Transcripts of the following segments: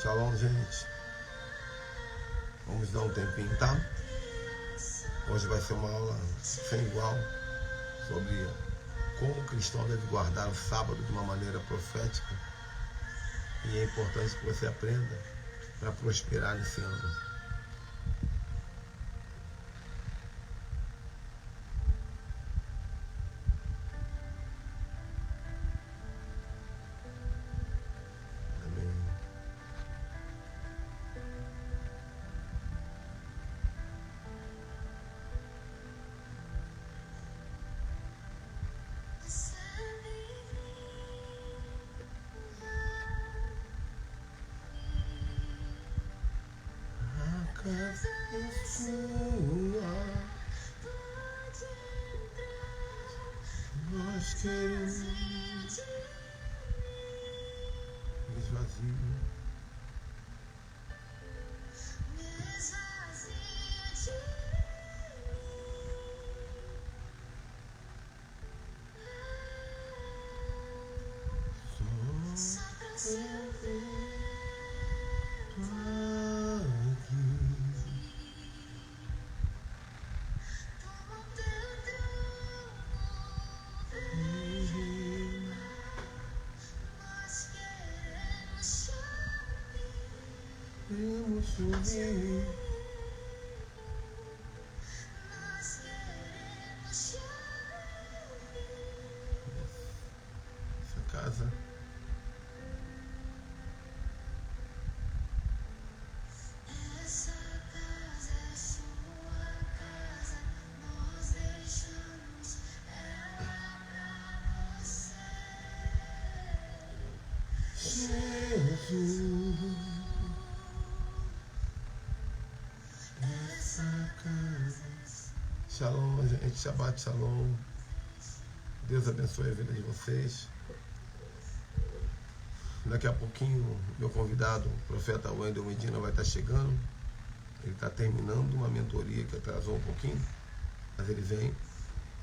Shalom, gente. Vamos dar um tempinho, tá? Hoje vai ser uma aula sem igual sobre como o cristão deve guardar o sábado de uma maneira profética. E é importante que você aprenda para prosperar nesse ano. Nós queremos esvazio. Essa casa é sua casa, nós deixamos ela pra você. Jesus. Shalom, gente. Shabbat Shalom. Deus abençoe a vida de vocês. Daqui a pouquinho, meu convidado, o profeta Wendel Medina, vai estar chegando. Ele está terminando uma mentoria que atrasou um pouquinho, mas ele vem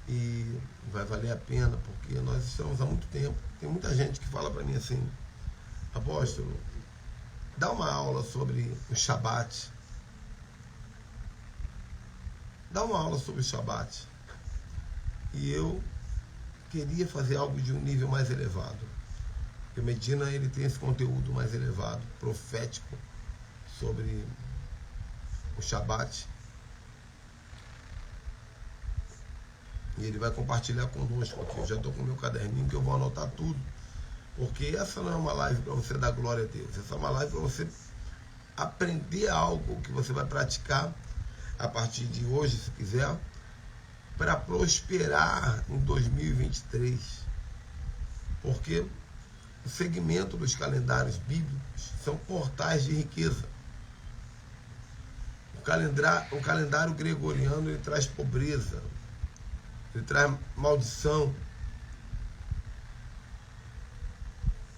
e vai valer a pena, porque nós estamos há muito tempo. Tem muita gente que fala para mim assim: apóstolo, dá uma aula sobre o Shabat. Dá uma aula sobre o Shabat. E eu queria fazer algo de um nível mais elevado. Porque o Medina, ele tem esse conteúdo mais elevado, profético, sobre o Shabat. E ele vai compartilhar conosco aqui. Eu já estou com o meu caderninho que eu vou anotar tudo. Porque essa não é uma live para você dar glória a Deus. Essa é uma live para você aprender algo que você vai praticar a partir de hoje, se quiser, para prosperar em 2023. Porque o segmento dos calendários bíblicos são portais de riqueza. O calendário gregoriano, ele traz pobreza, ele traz maldição,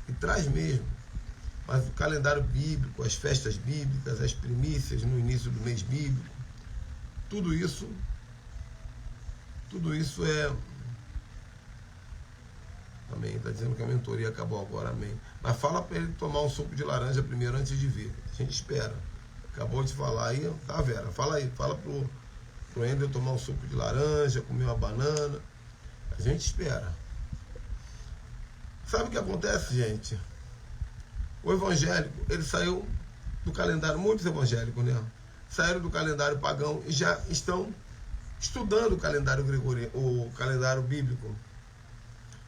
e traz mesmo. Mas o calendário bíblico, as festas bíblicas, as primícias no início do mês bíblico, tudo isso é... Amém. Está dizendo que a mentoria acabou agora, amém. Mas fala para ele tomar um suco de laranja primeiro antes de vir. A gente espera. Acabou de falar aí, tá, Vera? Fala aí, fala pro Wendel tomar um suco de laranja, comer uma banana. A gente espera. Sabe o que acontece, gente? O evangélico, ele saiu do calendário, muitos evangélicos, né? Saíram do calendário pagão e já estão estudando o calendário gregoriano, o calendário bíblico.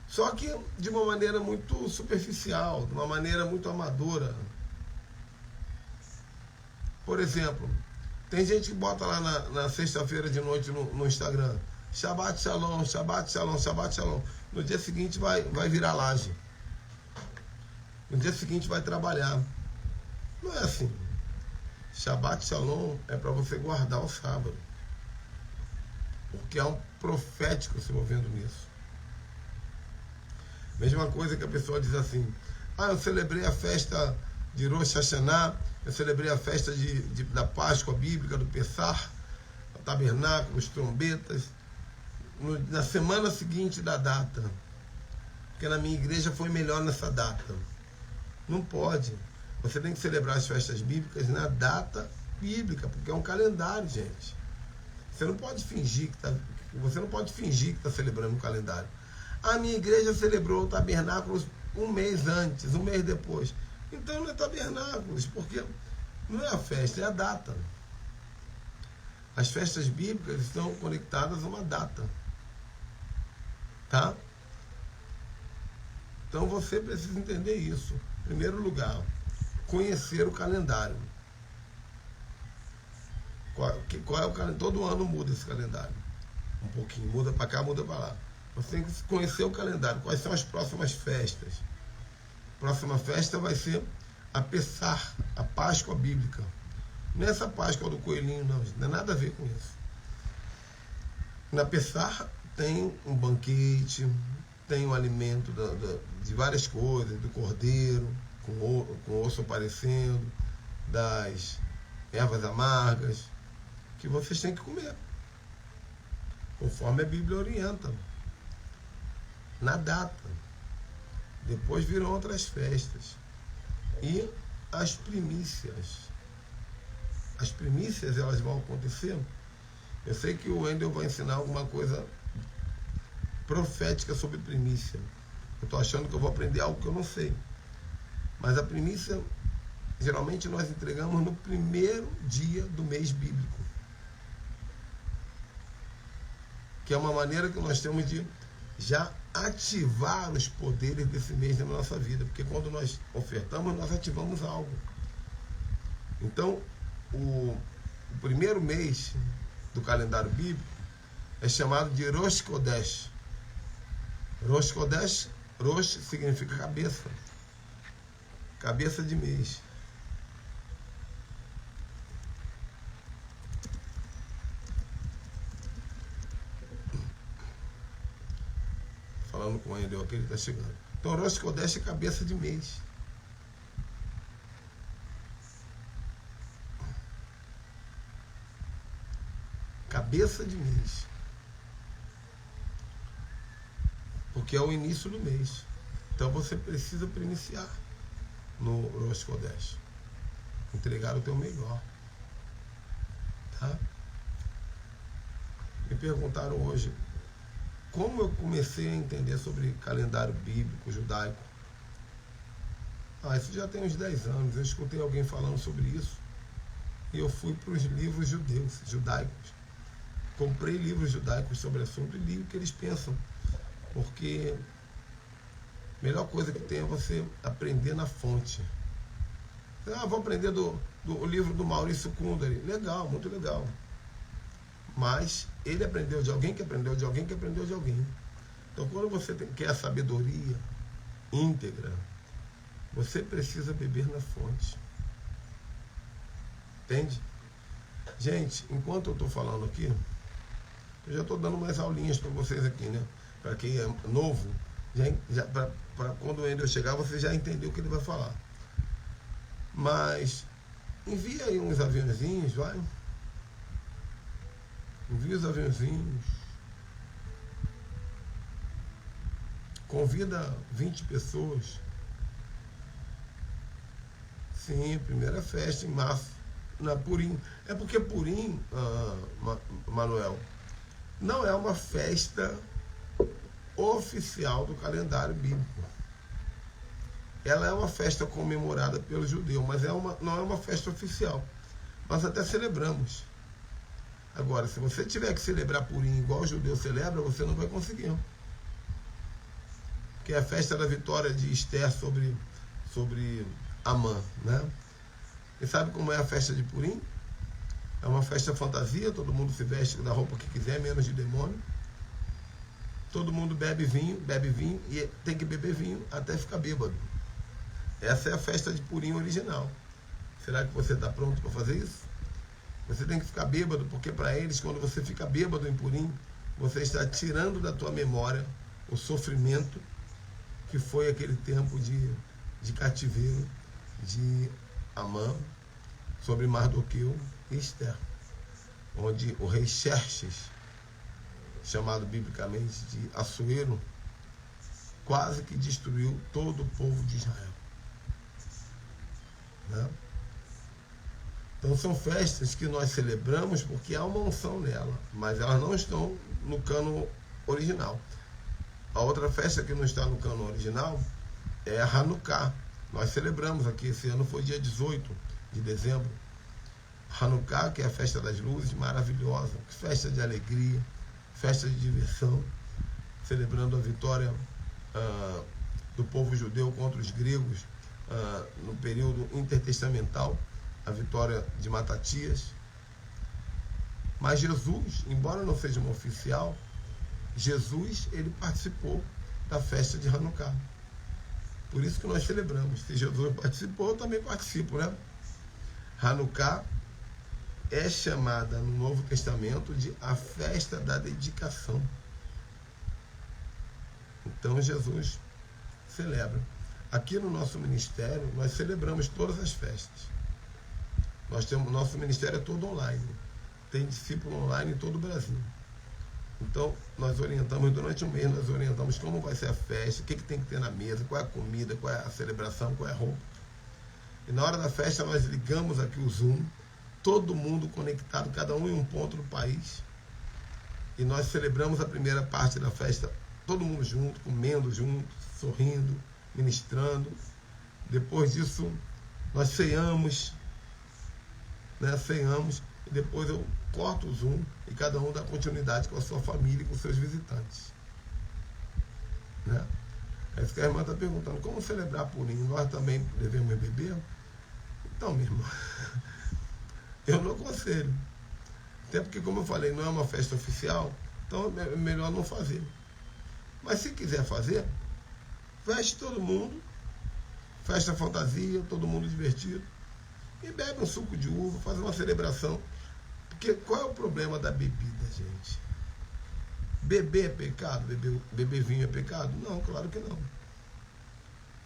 Só que de uma maneira muito superficial, de uma maneira muito amadora. Por exemplo, tem gente que bota lá na sexta-feira de noite no Instagram: Shabbat Shalom, Shabbat Shalom, Shabbat Shalom. No dia seguinte vai virar laje. No dia seguinte vai trabalhar. Não é assim. Shabbat Shalom é para você guardar o sábado. Porque há um profético se movendo nisso. Mesma coisa que a pessoa diz assim: eu celebrei a festa de Rosh Hashanah, eu celebrei a festa da Páscoa Bíblica, do Pessah, o tabernáculo, os trombetas, na semana seguinte da data. Porque na minha igreja foi melhor nessa data. Não pode. Você tem que celebrar as festas bíblicas na data bíblica, porque é um calendário, gente. Você não pode fingir que está celebrando um calendário. A minha igreja celebrou o tabernáculo um mês antes, um mês depois. Então não é tabernáculos, porque não é a festa, é a data. As festas bíblicas estão conectadas a uma data. Tá? Então você precisa entender isso. Em primeiro lugar, conhecer o calendário. Qual é o calendário? Todo ano muda esse calendário. Um pouquinho, muda para cá, muda para lá. Você tem que conhecer o calendário. Quais são as próximas festas? A próxima festa vai ser a Pessah, a Páscoa bíblica. Não é essa Páscoa do coelhinho, não. Não tem nada a ver com isso. Na Pessah tem um banquete, tem um alimento de várias coisas, do cordeiro, com osso aparecendo, das ervas amargas, que vocês têm que comer, conforme a Bíblia orienta, na data. Depois virão outras festas. E as primícias. As primícias, elas vão acontecer. Eu sei que o Wendel vai ensinar alguma coisa profética sobre primícia. Eu estou achando que eu vou aprender algo que eu não sei. Mas a primícia, geralmente nós entregamos no primeiro dia do mês bíblico. Que é uma maneira que nós temos de já ativar os poderes desse mês na nossa vida. Porque quando nós ofertamos, nós ativamos algo. Então, o primeiro mês do calendário bíblico é chamado de Rosh Kodesh. Rosh Kodesh, Rosh significa cabeça. Cabeça de mês. Falando com ele, aqui ele está chegando. Então, Rosh Kodesh é cabeça de mês. Cabeça de mês. Porque é o início do mês. Então você precisa iniciar no Rosh Kodesh. Entregar o teu melhor. Tá? Me perguntaram hoje como eu comecei a entender sobre calendário bíblico, judaico. Isso já tem uns 10 anos. Eu escutei alguém falando sobre isso. E eu fui para os livros judaicos. Comprei livros judaicos sobre o assunto e li o que eles pensam. Porque a melhor coisa que tem é você aprender na fonte. Vou aprender do livro do Maurício Kundari. Legal, muito legal. Mas ele aprendeu de alguém que aprendeu de alguém que aprendeu de alguém. Então, quando você quer a sabedoria íntegra, você precisa beber na fonte. Entende? Gente, enquanto eu estou falando aqui, eu já estou dando mais aulinhas para vocês aqui, né? Para quem é novo, para quando o Wendel chegar, você já entendeu o que ele vai falar. Mas envia aí uns aviãozinhos, vai. Envia os aviãozinhos. Convida 20 pessoas. Sim, primeira festa em março, na Purim. É porque Purim, Manuel, não é uma festa oficial do calendário bíblico. Ela é uma festa comemorada pelo judeu, mas não é uma festa oficial. Nós até celebramos. Agora, se você tiver que celebrar Purim igual o judeu celebra, você não vai conseguir. Que é a festa da vitória de Esther sobre Amã, né? E sabe como é a festa de Purim? É uma festa fantasia, todo mundo se veste da roupa que quiser, menos de demônio. Todo mundo bebe vinho e tem que beber vinho até ficar bêbado. Essa é a festa de Purim original. Será que você está pronto para fazer isso? Você tem que ficar bêbado, porque para eles, quando você fica bêbado em Purim, você está tirando da tua memória o sofrimento que foi aquele tempo de cativeiro de Amã sobre Mardoqueu e Esther, onde o rei Xerxes, chamado biblicamente de Assuero, quase que destruiu todo o povo de Israel. Né? Então são festas que nós celebramos porque há uma unção nela, mas elas não estão no cano original. A outra festa que não está no cano original é a Hanukkah. Nós celebramos aqui, esse ano foi dia 18 de dezembro. Hanukkah, que é a festa das luzes, maravilhosa, festa de alegria, festa de diversão, celebrando a vitória do povo judeu contra os gregos no período intertestamental, a vitória de Matatias. Mas Jesus, embora não seja uma oficial, Jesus, ele participou da festa de Hanukkah. Por isso que nós celebramos. Se Jesus participou, eu também participo, né? Hanukkah é chamada no Novo Testamento de a festa da dedicação. Então Jesus celebra. Aqui no nosso ministério, nós celebramos todas as festas. Nosso ministério é todo online. Tem discípulo online em todo o Brasil. Então, nós orientamos durante um mês, nós orientamos como vai ser a festa, o que tem que ter na mesa, qual é a comida, qual é a celebração, qual é a roupa. E na hora da festa, nós ligamos aqui o Zoom, todo mundo conectado, cada um em um ponto do país. E nós celebramos a primeira parte da festa, todo mundo junto, comendo junto, sorrindo, ministrando. Depois disso, nós ceamos, né? Ceamos, e depois eu corto o Zoom e cada um dá continuidade com a sua família e com os seus visitantes. Né? É isso que a irmã está perguntando, como celebrar Purim? Nós também devemos beber? Então, minha irmã, eu não aconselho. Até porque, como eu falei, não é uma festa oficial, então é melhor não fazer. Mas se quiser fazer, veste todo mundo, festa fantasia, todo mundo divertido, e bebe um suco de uva, faz uma celebração. Porque qual é o problema da bebida, gente? Beber é pecado? Beber vinho é pecado? Não, claro que não.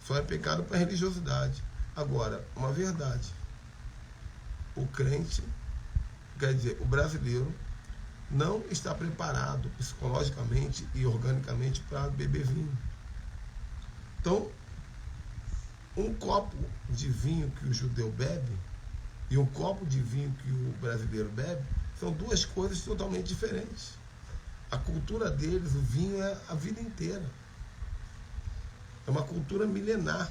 Só é pecado para a religiosidade. Agora, uma verdade. O crente, quer dizer, o brasileiro, não está preparado psicologicamente e organicamente para beber vinho. Então, um copo de vinho que o judeu bebe e um copo de vinho que o brasileiro bebe são duas coisas totalmente diferentes. A cultura deles, o vinho é a vida inteira. É uma cultura milenar.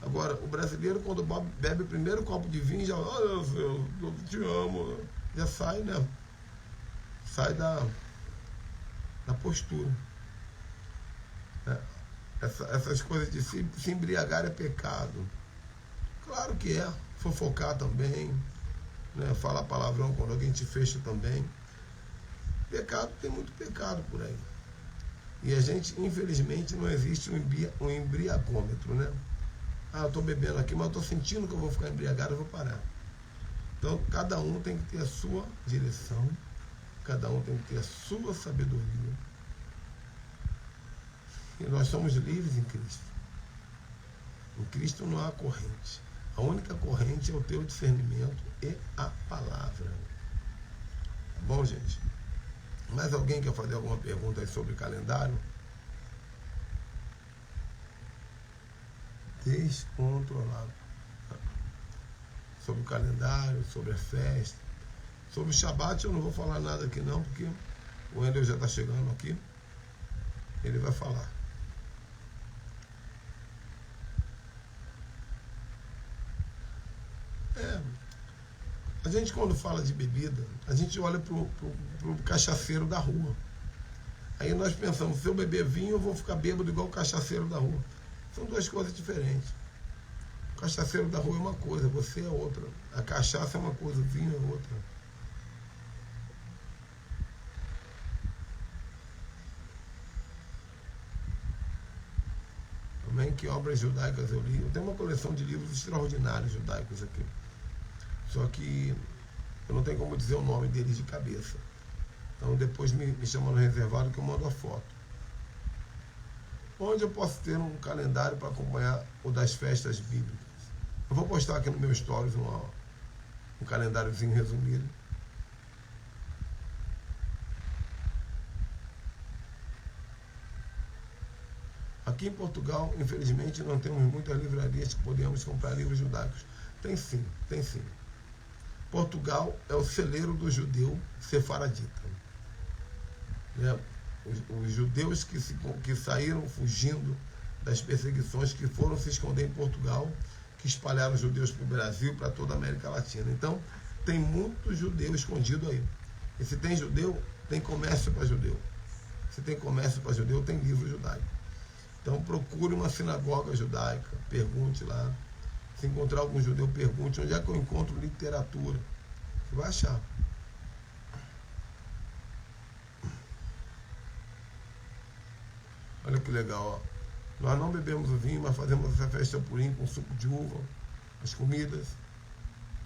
Agora, o brasileiro, quando bebe o primeiro copo de vinho, já, eu te amo, já sai, né? Sai da postura. Essas coisas de se embriagar é pecado. Claro que é. Fofocar também, né? Falar palavrão quando alguém te fecha também. Pecado, tem muito pecado por aí. E a gente, infelizmente, não existe um embriagômetro, né? Eu estou bebendo aqui, mas eu estou sentindo que eu vou ficar embriagado, eu vou parar. Então, cada um tem que ter a sua direção, cada um tem que ter a sua sabedoria. E nós somos livres em Cristo. Em Cristo não há corrente. A única corrente é o teu discernimento e a palavra. Tá bom, gente? Mais alguém quer fazer alguma pergunta aí sobre calendário? Descontrolado. Sobre o calendário, sobre a festa. Sobre o Shabat eu não vou falar nada aqui não, porque o Wendel já está chegando aqui. Ele vai falar. A gente, quando fala de bebida, a gente olha pro cachaceiro da rua. Aí nós pensamos, se eu beber vinho, eu vou ficar bêbado igual o cachaceiro da rua. São duas coisas diferentes. O cachaceiro da rua é uma coisa, você é outra. A cachaça é uma coisa, o vinho é outra. Também que obras judaicas eu li. Eu tenho uma coleção de livros extraordinários judaicos aqui. Só que eu não tenho como dizer o nome deles de cabeça. Então depois me chama no reservado que eu mando a foto. Onde eu posso ter um calendário para acompanhar o das festas bíblicas? Eu vou postar aqui no meu stories um calendáriozinho resumido. A Aqui em Portugal, infelizmente, não temos muitas livrarias que podemos comprar livros judaicos. Tem sim, tem sim. Portugal é o celeiro do judeu sefaradita. Né? Os judeus que saíram fugindo das perseguições, que foram se esconder em Portugal, que espalharam os judeus para o Brasil, para toda a América Latina. Então, tem muito judeu escondido aí. E se tem judeu, tem comércio para judeu. Se tem comércio para judeu, tem livro judaico. Então, procure uma sinagoga judaica, pergunte lá. Se encontrar algum judeu, pergunte onde é que eu encontro literatura. Você vai achar. Olha que legal, ó. Nós não bebemos o vinho, mas fazemos essa festa purim com suco de uva, as comidas,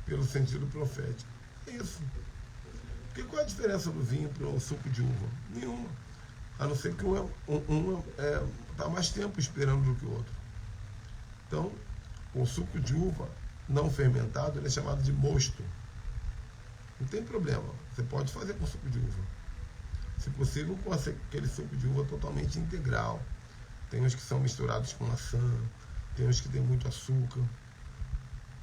pelo sentido profético. É isso. Porque qual é a diferença do vinho para o suco de uva? Nenhuma. A não ser que um está mais tempo esperando do que o outro. Então, o suco de uva não fermentado ele é chamado de mosto. Não tem problema. Você pode fazer com suco de uva. Se possível, com aquele suco de uva totalmente integral. Tem uns que são misturados com maçã, tem uns que tem muito açúcar.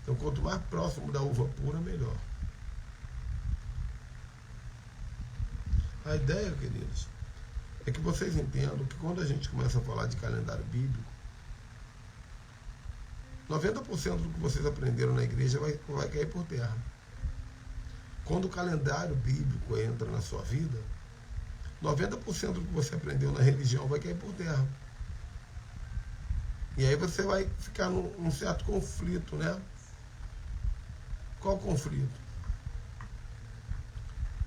Então, quanto mais próximo da uva pura, melhor. A ideia, queridos, é que vocês entendam que quando a gente começa a falar de calendário bíblico, 90% do que vocês aprenderam na igreja vai cair por terra. Quando o calendário bíblico entra na sua vida, 90% do que você aprendeu na religião vai cair por terra. E aí você vai ficar num certo conflito, né? Qual conflito?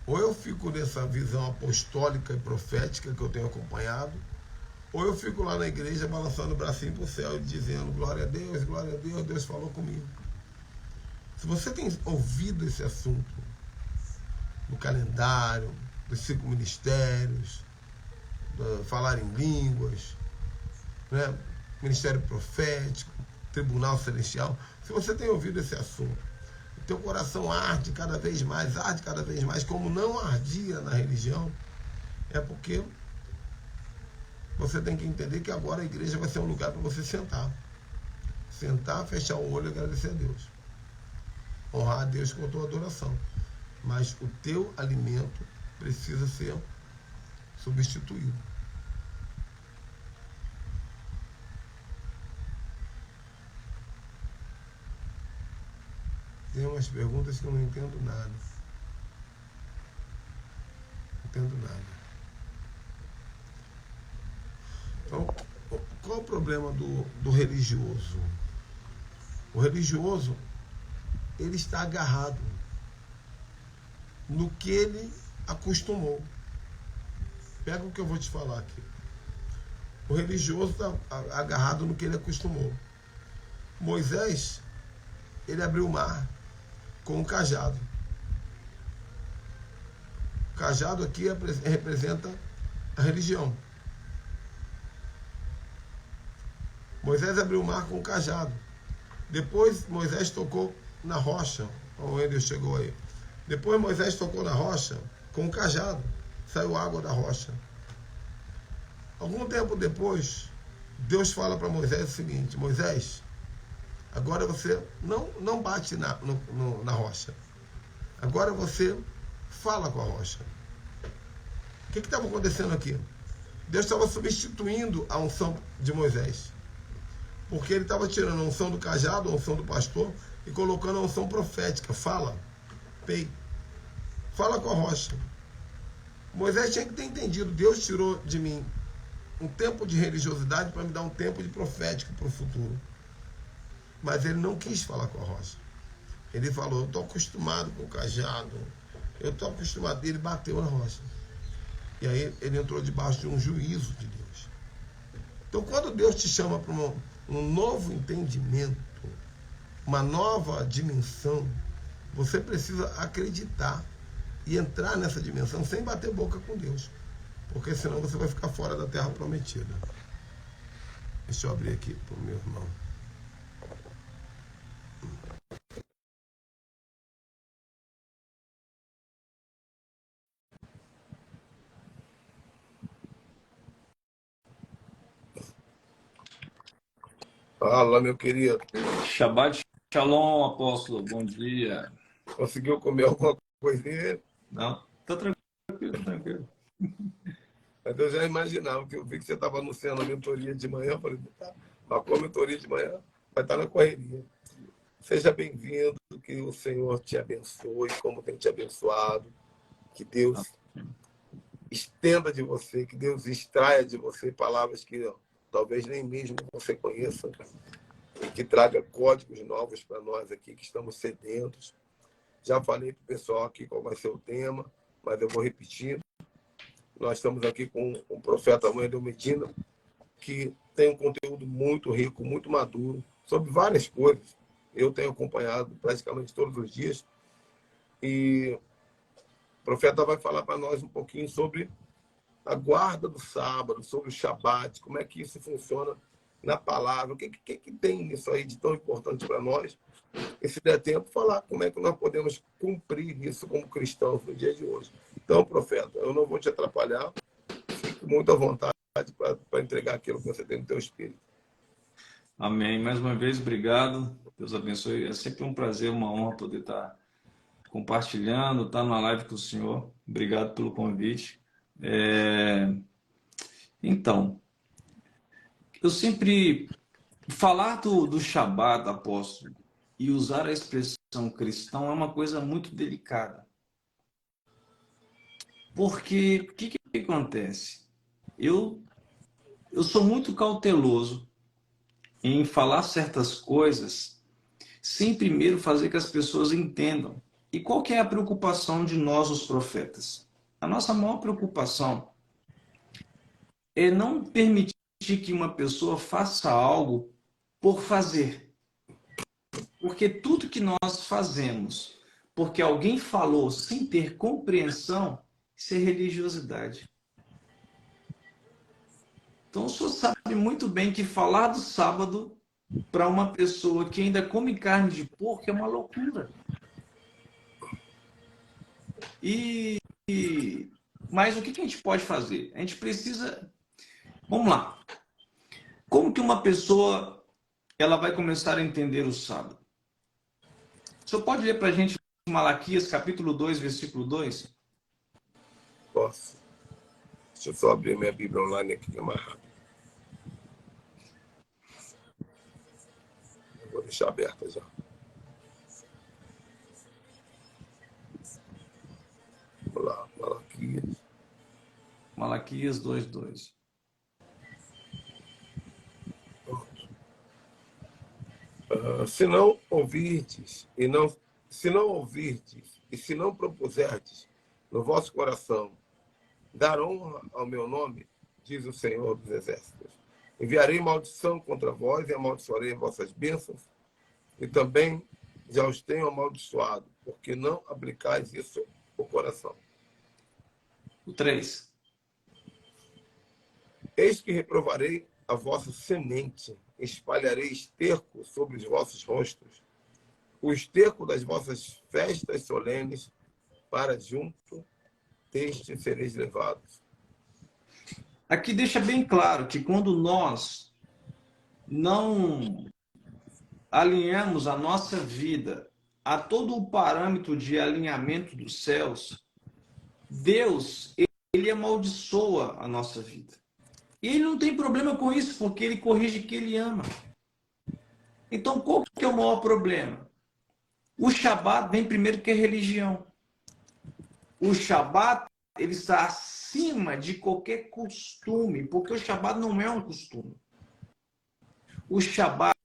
Ou eu fico nessa visão apostólica e profética que eu tenho acompanhado, ou eu fico lá na igreja balançando o bracinho para o céu e dizendo glória a Deus, Deus falou comigo. Se você tem ouvido esse assunto do calendário, dos 5 ministérios, falar em línguas, né? Ministério profético, tribunal celestial, se você tem ouvido esse assunto, o teu coração arde cada vez mais, como não ardia na religião, é porque você tem que entender que agora a igreja vai ser um lugar para você sentar. Sentar, fechar o olho e agradecer a Deus. Honrar a Deus com a tua adoração. Mas o teu alimento precisa ser substituído. Tem umas perguntas que eu não entendo nada. Não entendo nada. Então, qual é o problema do religioso? O religioso, ele está agarrado no que ele acostumou. Pega o que eu vou te falar aqui. O religioso está agarrado no que ele acostumou. Moisés, ele abriu o mar com um cajado. O cajado aqui representa a religião. Moisés abriu o mar com um cajado. Depois Moisés tocou na rocha. O Wendel chegou aí. Depois Moisés tocou na rocha com um cajado. Saiu água da rocha. Algum tempo depois, Deus fala para Moisés o seguinte: Moisés, agora você não bate na rocha. Agora você fala com a rocha. O que estava acontecendo aqui? Deus estava substituindo a unção de Moisés. Porque ele estava tirando a unção do cajado, a unção do pastor, e colocando a unção profética. Fala, pei. Fala com a rocha. Moisés tinha que ter entendido. Deus tirou de mim um tempo de religiosidade para me dar um tempo de profético para o futuro. Mas ele não quis falar com a rocha. Ele falou, eu estou acostumado com o cajado. Eu estou acostumado. E ele bateu na rocha. E aí ele entrou debaixo de um juízo de Deus. Então quando Deus te chama para um novo entendimento, uma nova dimensão, você precisa acreditar e entrar nessa dimensão sem bater boca com Deus. Porque senão você vai ficar fora da terra prometida. Deixa eu abrir aqui para o meu irmão. Fala, meu querido. Shabbat Shalom, apóstolo. Bom dia. Conseguiu comer alguma coisinha? Não, tá tranquilo, tá tranquilo. Mas eu já imaginava, que eu vi que você estava anunciando a mentoria de manhã. Eu falei, tá, marcou a mentoria de manhã, vai estar na correria. Seja bem-vindo, que o Senhor te abençoe, como tem te abençoado. Que Deus estenda de você, que Deus extraia de você palavras que talvez nem mesmo você conheça, e que traga códigos novos para nós aqui, que estamos sedentos. Já falei para o pessoal aqui qual vai ser o tema, mas eu vou repetir. Nós estamos aqui com o profeta Wendel Medina, que tem um conteúdo muito rico, muito maduro, sobre várias coisas. Eu tenho acompanhado praticamente todos os dias. E o profeta vai falar para nós um pouquinho sobre a guarda do sábado, sobre o Shabat, como é que isso funciona na palavra, o que tem nisso aí de tão importante para nós. E se der tempo, falar como é que nós podemos cumprir isso como cristãos no dia de hoje. Então, profeta, eu não vou te atrapalhar, fique muito à vontade para entregar aquilo que você tem no teu espírito. Amém. Mais uma vez, obrigado. Deus abençoe. É sempre um prazer, uma honra poder estar compartilhando, estar na live com o senhor. Obrigado pelo convite. Então, eu sempre falar do Shabat, apóstolo, e usar a expressão cristão é uma coisa muito delicada. Porque o que acontece? Eu sou muito cauteloso em falar certas coisas sem primeiro fazer que as pessoas entendam. E qual que é a preocupação de nós, os profetas? A nossa maior preocupação é não permitir que uma pessoa faça algo por fazer. Porque tudo que nós fazemos porque alguém falou sem ter compreensão, isso é religiosidade. Então o senhor sabe muito bem que falar do sábado para uma pessoa que ainda come carne de porco é uma loucura. Mas o que a gente pode fazer? A gente precisa... Vamos lá. Como que uma pessoa ela vai começar a entender o sábado? O senhor pode ler para a gente Malaquias, capítulo 2, versículo 2? Posso? Deixa eu só abrir minha Bíblia online aqui, que é mais rápido. Eu vou deixar aberta já. Vamos lá, Malaquias. Malaquias 2, 2. Se não ouvirdes e se não propuserdes no vosso coração dar honra ao meu nome, diz o Senhor dos Exércitos, enviarei maldição contra vós e amaldiçoarei vossas bênçãos, e também já os tenho amaldiçoado, porque não aplicais isso ao coração. O 3. Eis que reprovarei a vossa semente, espalharei esterco sobre os vossos rostos, o esterco das vossas festas solenes, para junto deste sereis levados. Aqui deixa bem claro que quando nós não alinhamos a nossa vida a todo o parâmetro de alinhamento dos céus, Deus, ele amaldiçoa a nossa vida. E ele não tem problema com isso, porque ele corrige que ele ama. Então, qual que é o maior problema? O Shabat vem primeiro que a religião. O Shabat, ele está acima de qualquer costume, porque o Shabat não é um costume. O Shabat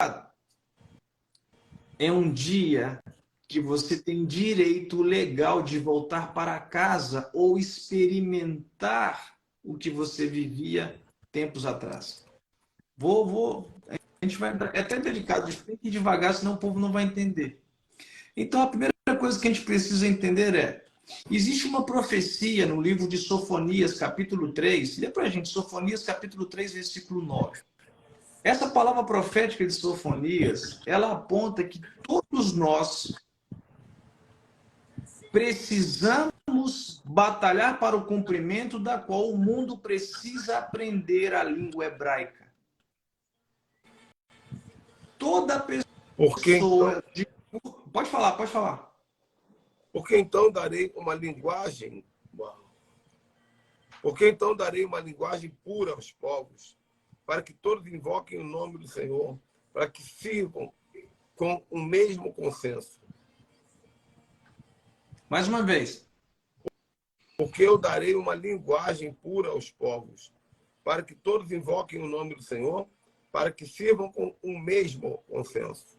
é um dia que você tem direito legal de voltar para casa ou experimentar o que você vivia tempos atrás. A gente vai... É até delicado, a gente tem que ir devagar, senão o povo não vai entender. Então, a primeira coisa que a gente precisa entender é: existe uma profecia no livro de Sofonias, capítulo 3. Lê para a gente, Sofonias, capítulo 3, versículo 9. Essa palavra profética de Sofonias, ela aponta que todos nós precisamos batalhar para o cumprimento da qual o mundo precisa aprender a língua hebraica. toda Porque então, pessoa... Pode falar, pode falar. porque então darei uma linguagem... Porque então darei uma linguagem pura aos povos, para que todos invoquem o nome do Senhor, para que sirvam com o mesmo consenso. Mais uma vez. Porque eu darei uma linguagem pura aos povos, para que todos invoquem o nome do Senhor, para que sirvam com o mesmo consenso.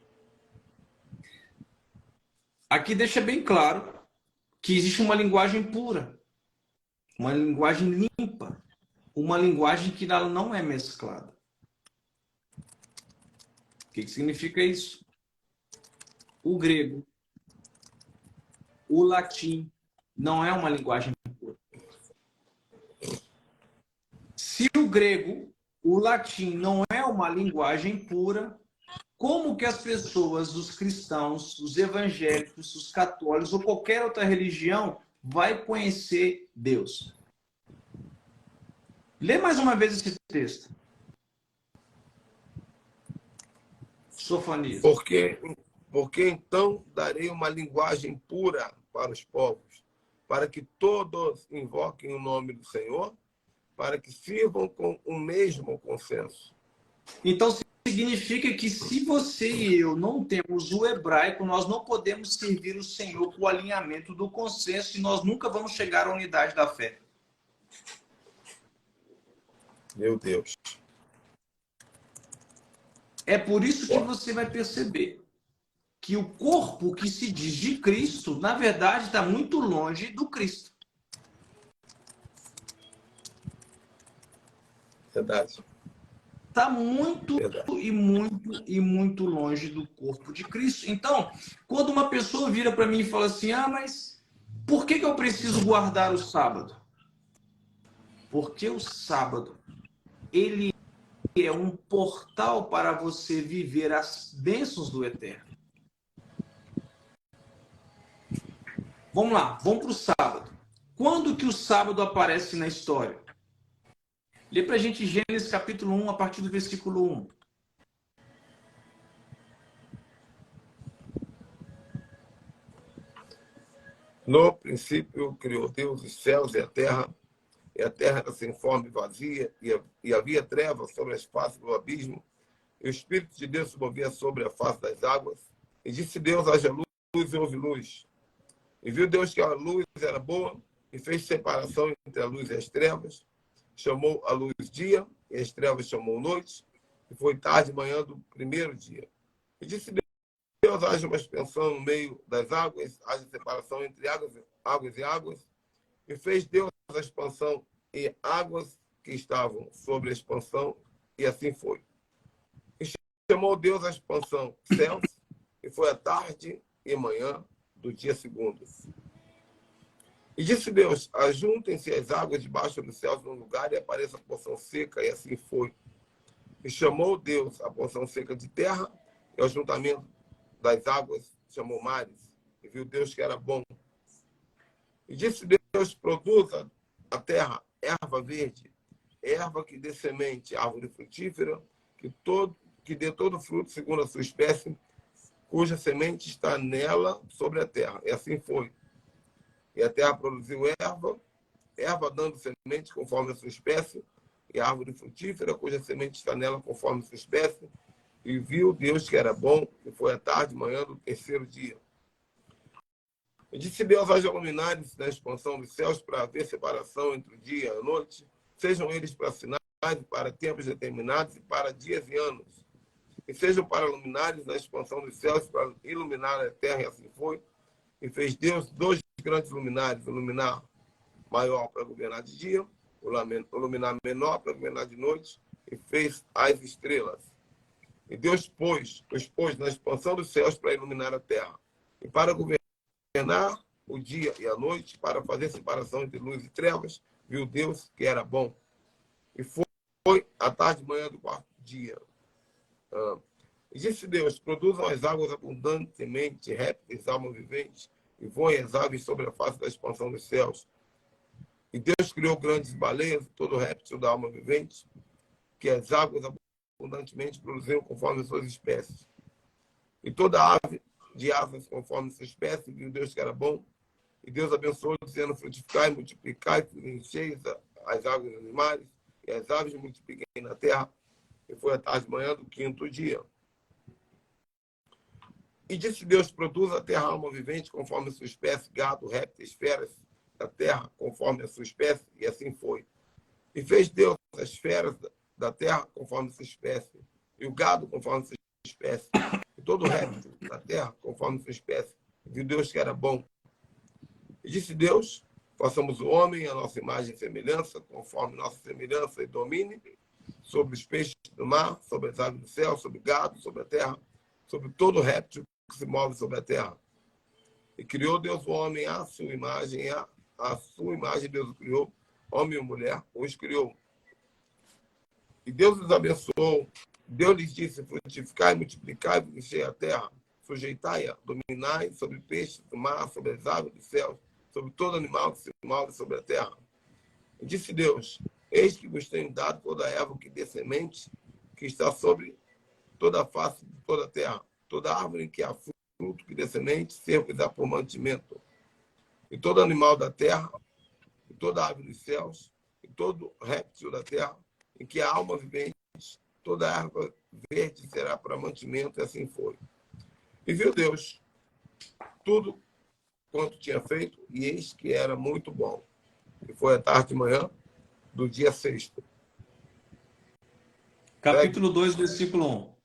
Aqui deixa bem claro que existe uma linguagem pura, uma linguagem limpa, uma linguagem que ela não é mesclada. O que significa isso? O grego, o latim, não é uma linguagem pura. Se o grego, o latim não é uma linguagem pura, como que as pessoas, os cristãos, os evangélicos, os católicos ou qualquer outra religião vai conhecer Deus? Lê mais uma vez esse texto. Sofonias. Porque então darei uma linguagem pura para os povos, para que todos invoquem o nome do Senhor, para que sirvam com o mesmo consenso. Então significa que se você e eu não temos o hebraico, nós não podemos servir o Senhor com o alinhamento do consenso e nós nunca vamos chegar à unidade da fé. Meu Deus. É por isso que você vai perceber que o corpo que se diz de Cristo, na verdade, está muito longe do Cristo. Verdade. Está muito Verdade. e muito longe do corpo de Cristo. Então, quando uma pessoa vira para mim e fala assim, mas por que eu preciso guardar o sábado? Porque o sábado, ele é um portal para você viver as bênçãos do Eterno. Vamos lá, vamos para o sábado. Quando que o sábado aparece na história? Lê para a gente Gênesis capítulo 1, a partir do versículo 1. No princípio criou Deus os céus e a terra era sem forma e vazia, e havia trevas sobre as faces do abismo, e o Espírito de Deus se movia sobre a face das águas. E disse Deus, haja luz e houve luz. E viu Deus que a luz era boa, e fez separação entre a luz e as trevas. Chamou a luz dia, e as trevas chamou noite, e foi tarde e manhã do primeiro dia. E disse Deus, haja uma expansão no meio das águas, haja separação entre águas e águas. E fez Deus a expansão e águas que estavam sobre a expansão, e assim foi. E chamou Deus a expansão céus, e foi a tarde e manhã do dia segundo. E disse Deus, ajuntem-se as águas debaixo dos céus num lugar e apareça a porção seca, e assim foi. E chamou Deus a porção seca de terra, e o ajuntamento das águas chamou mares, e viu Deus que era bom. E disse Deus, produza a terra erva verde, erva que dê semente, árvore frutífera, que dê todo fruto segundo a sua espécie, cuja semente está nela sobre a terra. E assim foi. E a terra produziu erva dando semente conforme a sua espécie, e árvore frutífera, cuja semente está nela conforme a sua espécie. E viu Deus que era bom, e foi à tarde, manhã do terceiro dia. E disse Deus, haja luminares na expansão dos céus para haver separação entre o dia e a noite, sejam eles para sinais, para tempos determinados e para dias e anos. E sejam para luminares na expansão dos céus para iluminar a terra, e assim foi. E fez Deus dois grandes luminares, o luminar maior para governar de dia, o luminar menor para governar de noite, e fez as estrelas. E Deus os pôs na expansão dos céus para iluminar a terra, e para governar o dia e a noite, para fazer separação entre luz e trevas, viu Deus que era bom. E foi a tarde e manhã do quarto dia. E disse Deus, produzam as águas abundantemente, répteis, alma vivente, e voem as aves sobre a face da expansão dos céus. E Deus criou grandes baleias, todo réptil da alma vivente, que as águas abundantemente produziram conforme as suas espécies. e toda ave de asas conforme sua espécie, viu Deus que era bom. E Deus abençoou, dizendo, frutificai, multiplicai, encheis as águas dos mares, e as aves multipliquem na terra. E foi à tarde de manhã do quinto dia. E disse Deus, produz a terra alma vivente, conforme a sua espécie, gado, répteis, feras da terra, conforme a sua espécie, e assim foi. E fez Deus as feras da terra, conforme a sua espécie, e o gado, conforme a sua espécie, e todo réptil da terra, conforme a sua espécie. E viu Deus que era bom. E disse Deus, façamos o homem a nossa imagem e semelhança, conforme nossa semelhança, e domine sobre os peixes do mar, sobre as aves do céu, sobre o gado, sobre a terra, sobre todo réptil que se move sobre a terra. E criou Deus o homem à sua imagem, a sua imagem Deus o criou, homem e mulher os criou. E Deus os abençoou. Deus lhes disse, frutificai, multiplicai, enchei a terra, sujeitai-a, dominai sobre peixes do mar, sobre as aves do céu, sobre todo animal que se move sobre a terra. E disse Deus, eis que vos tenho dado toda a erva que dê semente, que está sobre toda a face de toda a terra, toda árvore em que há fruto que dê semente, servo-vos por mantimento. E todo animal da terra, e toda ave dos céus, e todo réptil da terra, em que há alma vivente, toda erva verde será para mantimento, e assim foi. E viu Deus tudo quanto tinha feito, e eis que era muito bom. E foi à tarde de manhã do dia sexto. Capítulo 2, versículo 1.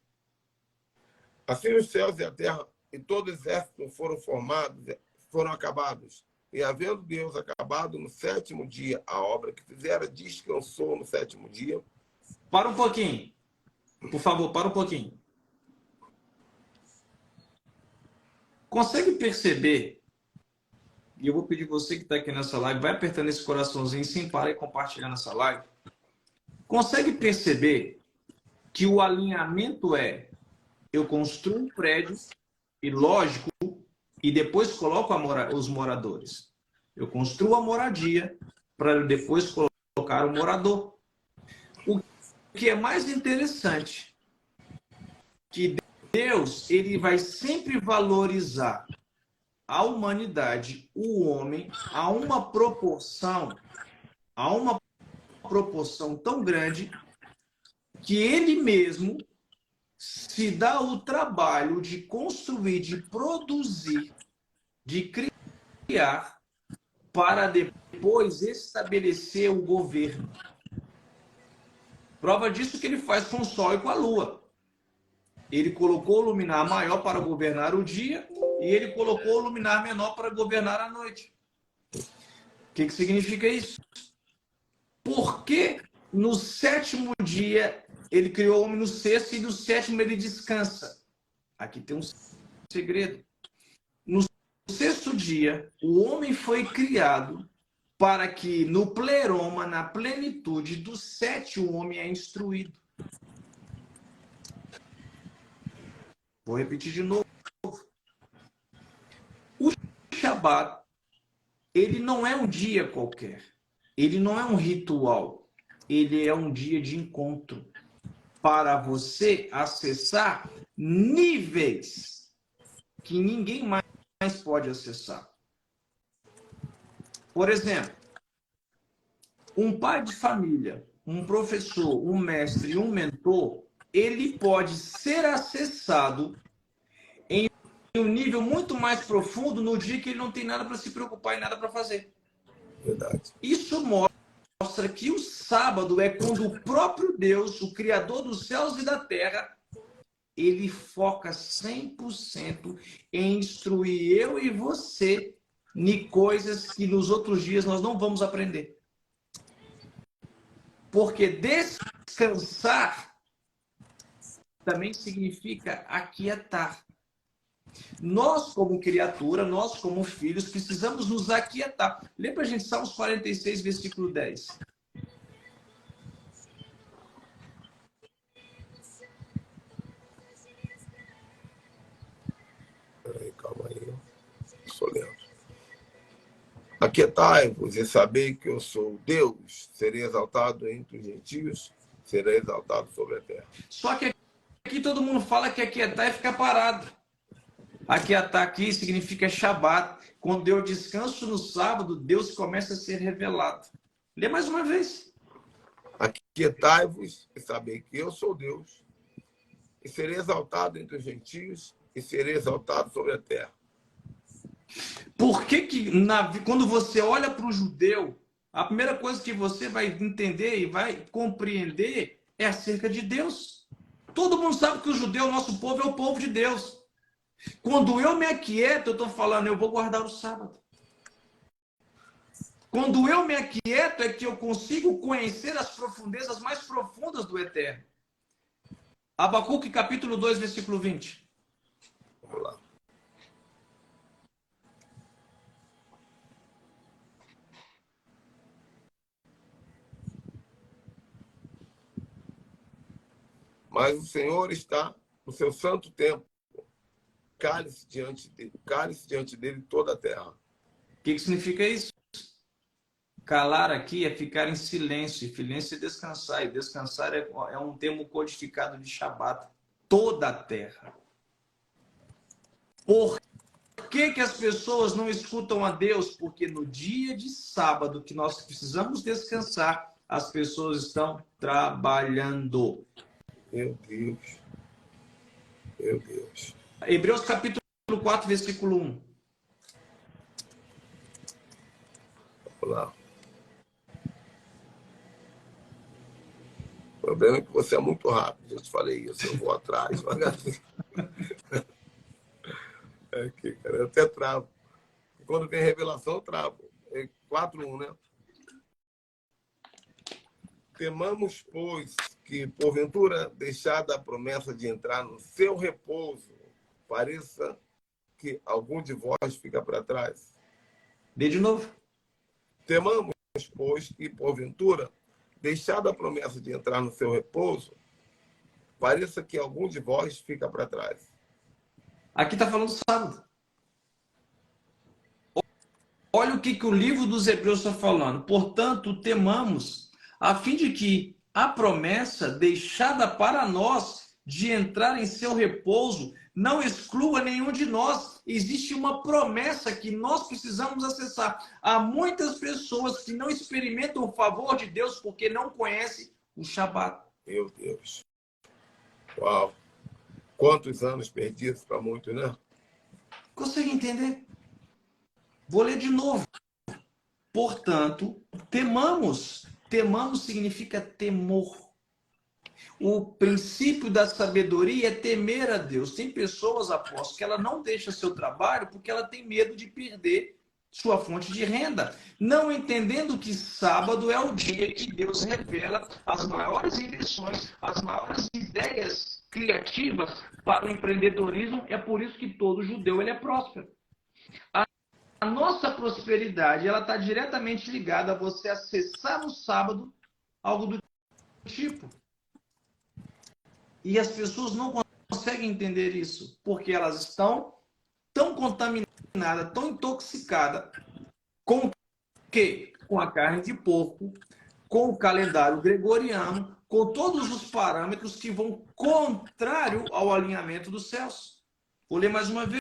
Assim os céus e a terra e todo o exército foram acabados. E havendo Deus acabado no sétimo dia a obra que fizera, descansou no sétimo dia. Para um pouquinho. Por favor, para um pouquinho. Consegue perceber? E eu vou pedir você que está aqui nessa live, vai apertando esse coraçãozinho sem parar e compartilhando essa live. Consegue perceber que o alinhamento é: eu construo um prédio e, lógico, e depois coloco os moradores. Eu construo a moradia para depois colocar o morador. O que é mais interessante, que Deus ele vai sempre valorizar a humanidade, o homem, a uma proporção tão grande que ele mesmo se dá o trabalho de construir, de produzir, de criar, para depois estabelecer o governo. Prova disso que ele faz com o Sol e com a Lua. Ele colocou o luminar maior para governar o dia e ele colocou o luminar menor para governar a noite. O que significa isso? Porque no sétimo dia ele criou o homem no sexto e no sétimo ele descansa. Aqui tem um segredo. No sexto dia, o homem foi criado para que no pleroma, na plenitude do sétimo, o homem é instruído. Vou repetir de novo. O Shabat, ele não é um dia qualquer. Ele não é um ritual. Ele é um dia de encontro para você acessar níveis que ninguém mais pode acessar. Por exemplo, um pai de família, um professor, um mestre, um mentor, ele pode ser acessado em um nível muito mais profundo no dia que ele não tem nada para se preocupar e nada para fazer. Verdade. Isso mostra que o sábado é quando o próprio Deus, o Criador dos céus e da terra, ele foca 100% em instruir eu e você em coisas que nos outros dias nós não vamos aprender. Porque descansar também significa aquietar. Nós, como criatura, nós, como filhos, precisamos nos aquietar. Lê pra gente Salmos 46, versículo 10. Peraí, calma aí. Estou lendo. Aquietai-vos e sabei que eu sou Deus, serei exaltado entre os gentios, serei exaltado sobre a terra. Só que aqui todo mundo fala que aquietar é ficar parado. Aqui significa Shabat. Quando eu descanso no sábado, Deus começa a ser revelado. Lê mais uma vez. Aquietai-vos e sabei que eu sou Deus, e serei exaltado entre os gentios, e serei exaltado sobre a terra. Por que quando você olha para o judeu, a primeira coisa que você vai entender e vai compreender é acerca de Deus? Todo mundo sabe que o judeu, nosso povo, é o povo de Deus. Quando eu me aquieto, eu estou falando, eu vou guardar o sábado. Quando eu me aquieto, é que eu consigo conhecer as profundezas mais profundas do Eterno. Abacuque, capítulo 2, versículo 20. Vamos lá. Mas o Senhor está no seu santo templo, cale-se diante dele toda a terra. O que significa isso? Calar aqui é ficar em silêncio, e silêncio é descansar, e descansar é um termo codificado de Shabat, toda a terra. Por que as pessoas não escutam a Deus? Porque no dia de sábado, que nós precisamos descansar, as pessoas estão trabalhando. Meu Deus. Meu Deus. Hebreus capítulo 4, versículo 1. Vamos lá. O problema é que você é muito rápido. Eu te falei isso, eu vou atrás, devagarzinho. É aqui, cara, eu até travo. Quando vem revelação, eu travo. É 4:1, né? Temamos, pois, que, porventura, deixada a promessa de entrar no seu repouso, pareça que algum de vós fica para trás. Lê de novo. Temamos, pois, que, porventura, deixada a promessa de entrar no seu repouso, pareça que algum de vós fica para trás. Aqui está falando sábado. Olha o que o livro dos Hebreus está falando. Portanto, temamos, a fim de que a promessa deixada para nós de entrar em seu repouso não exclua nenhum de nós. Existe uma promessa que nós precisamos acessar. Há muitas pessoas que não experimentam o favor de Deus porque não conhecem o Shabat. Meu Deus. Uau. Quantos anos perdidos para muitos, né? Consegue entender? Vou ler de novo. Portanto, temamos. Temamos significa temor. O princípio da sabedoria é temer a Deus. Tem pessoas, apóstolo, que ela não deixa seu trabalho porque ela tem medo de perder sua fonte de renda, não entendendo que sábado é o dia que Deus revela as maiores invenções, as maiores ideias criativas para o empreendedorismo. É por isso que todo judeu ele é próspero. A nossa prosperidade ela está diretamente ligada a você acessar no sábado algo do tipo. E as pessoas não conseguem entender isso, porque elas estão tão contaminadas, tão intoxicadas com o quê? Com a carne de porco, com o calendário gregoriano, com todos os parâmetros que vão contrário ao alinhamento dos céus. Vou ler mais uma vez.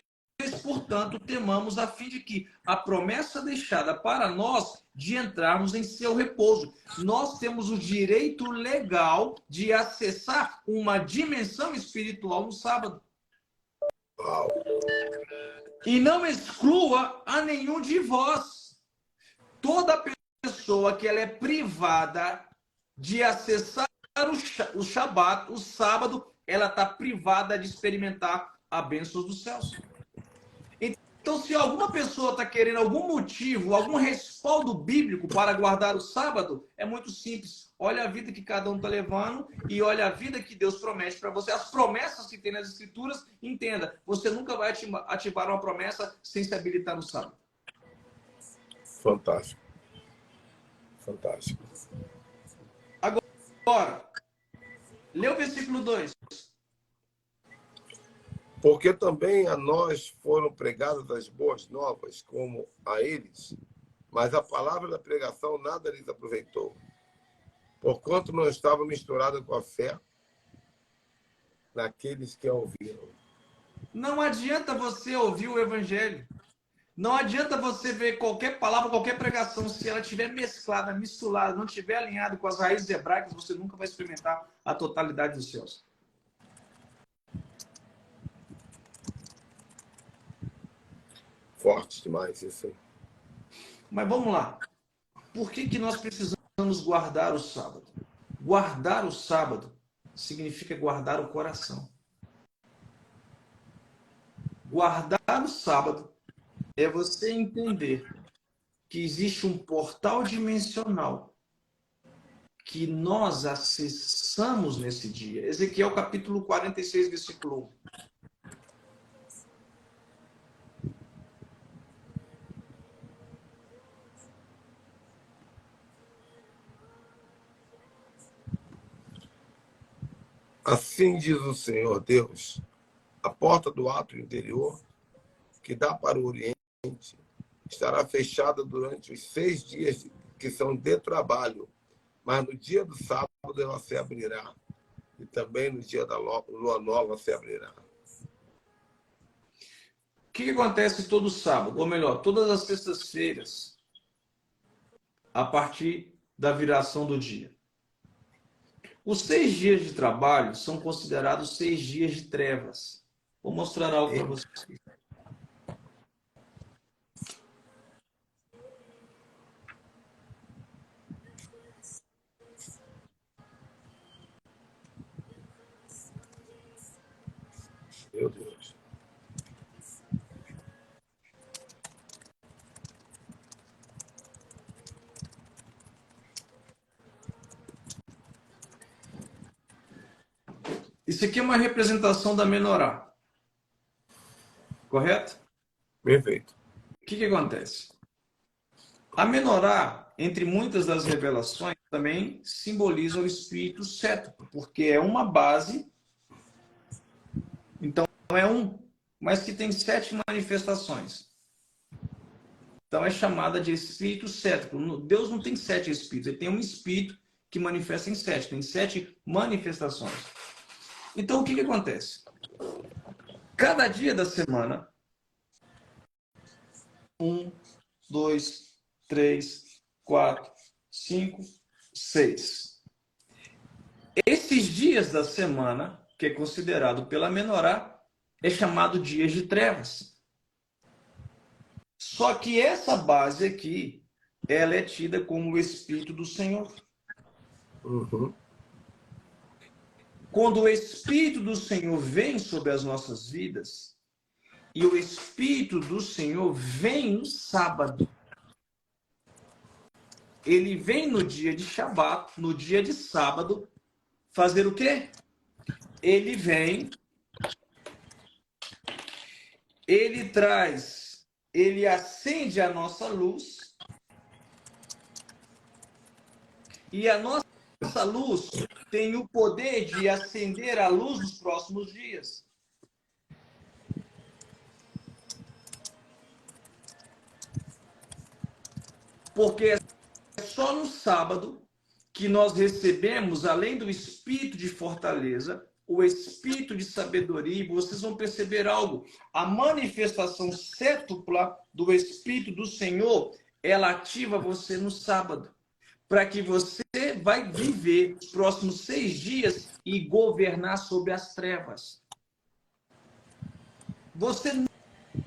Portanto, temamos a fim de que a promessa deixada para nós de entrarmos em seu repouso. Nós temos o direito legal de acessar uma dimensão espiritual no sábado. E não exclua a nenhum de vós. Toda pessoa que ela é privada de acessar o Shabat, o sábado, ela está privada de experimentar a bênção dos céus. Então, se alguma pessoa está querendo algum motivo, algum respaldo bíblico para guardar o sábado, é muito simples. Olha a vida que cada um está levando e olha a vida que Deus promete para você. As promessas que tem nas Escrituras, entenda, você nunca vai ativar uma promessa sem se habilitar no sábado. Fantástico. Fantástico. Agora, lê o versículo 2. Porque também a nós foram pregadas as boas novas, como a eles, mas a palavra da pregação nada lhes aproveitou, porquanto não estava misturada com a fé naqueles que a ouviram. Não adianta você ouvir o evangelho. Não adianta você ver qualquer palavra, qualquer pregação, se ela estiver mesclada, misturada, não estiver alinhada com as raízes hebraicas, você nunca vai experimentar a totalidade dos céus. Forte demais isso aí. Mas vamos lá. Por que nós precisamos guardar o sábado? Guardar o sábado significa guardar o coração. Guardar o sábado é você entender que existe um portal dimensional que nós acessamos nesse dia. Ezequiel capítulo 46, versículo 1. Assim diz o Senhor Deus, a porta do átrio interior, que dá para o oriente, estará fechada durante os 6 dias que são de trabalho, mas no dia do sábado ela se abrirá, e também no dia da lua nova se abrirá. O que acontece todo sábado? Ou melhor, todas as sextas-feiras, a partir da viração do dia. Os 6 dias de trabalho são considerados 6 dias de trevas. Vou mostrar algo para vocês. Meu Deus. Isso aqui é uma representação da menorá. Correto? Perfeito. O que acontece? A menorá, entre muitas das revelações, também simboliza o espírito cético, porque é uma base, então é mas que tem 7 manifestações. Então é chamada de espírito cético. Deus não tem 7 espíritos, ele tem um espírito que manifesta em 7, tem 7 manifestações. Então o que acontece? Cada dia da semana, 1, 2, 3, 4, 5, 6. Esses dias da semana, que é considerado pela menorá, é chamado dias de trevas. Só que essa base aqui, ela é tida como o Espírito do Senhor. Uhum. Quando o Espírito do Senhor vem sobre as nossas vidas, e o Espírito do Senhor vem no sábado, ele vem no dia de Shabat, no dia de sábado, fazer o quê? Ele vem, ele traz, ele acende a nossa luz, e a nossa luz tem o poder de acender a luz nos próximos dias. Porque é só no sábado que nós recebemos, além do espírito de fortaleza, o espírito de sabedoria, e vocês vão perceber algo. A manifestação cétupla do Espírito do Senhor, ela ativa você no sábado, para que você vai viver os próximos 6 dias e governar sobre as trevas. Você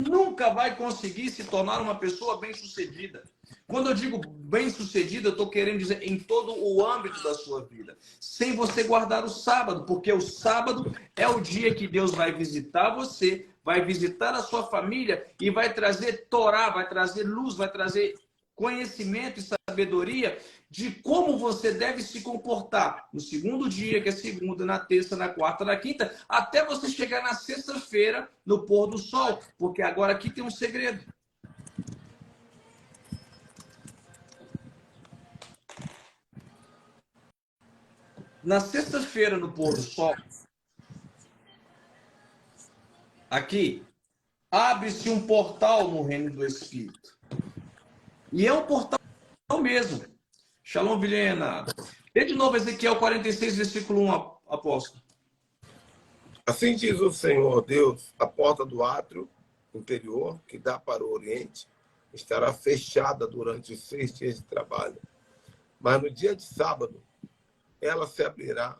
nunca vai conseguir se tornar uma pessoa bem-sucedida. Quando eu digo bem-sucedida, eu estou querendo dizer em todo o âmbito da sua vida. Sem você guardar o sábado, porque o sábado é o dia que Deus vai visitar você, vai visitar a sua família e vai trazer Torá, vai trazer luz, vai trazer conhecimento e sabedoria de como você deve se comportar no segundo dia, que é segunda, na terça, na quarta, na quinta, até você chegar na sexta-feira, no pôr do sol. Porque agora aqui tem um segredo. Na sexta-feira, no pôr do sol, aqui, abre-se um portal no reino do Espírito. E é um portal mesmo. Shalom, Vilhena. Lê de novo Ezequiel 46, versículo 1, apóstolo. Assim diz o Senhor Deus, a porta do átrio interior, que dá para o oriente, estará fechada durante os 6 dias de trabalho. Mas no dia de sábado, ela se abrirá,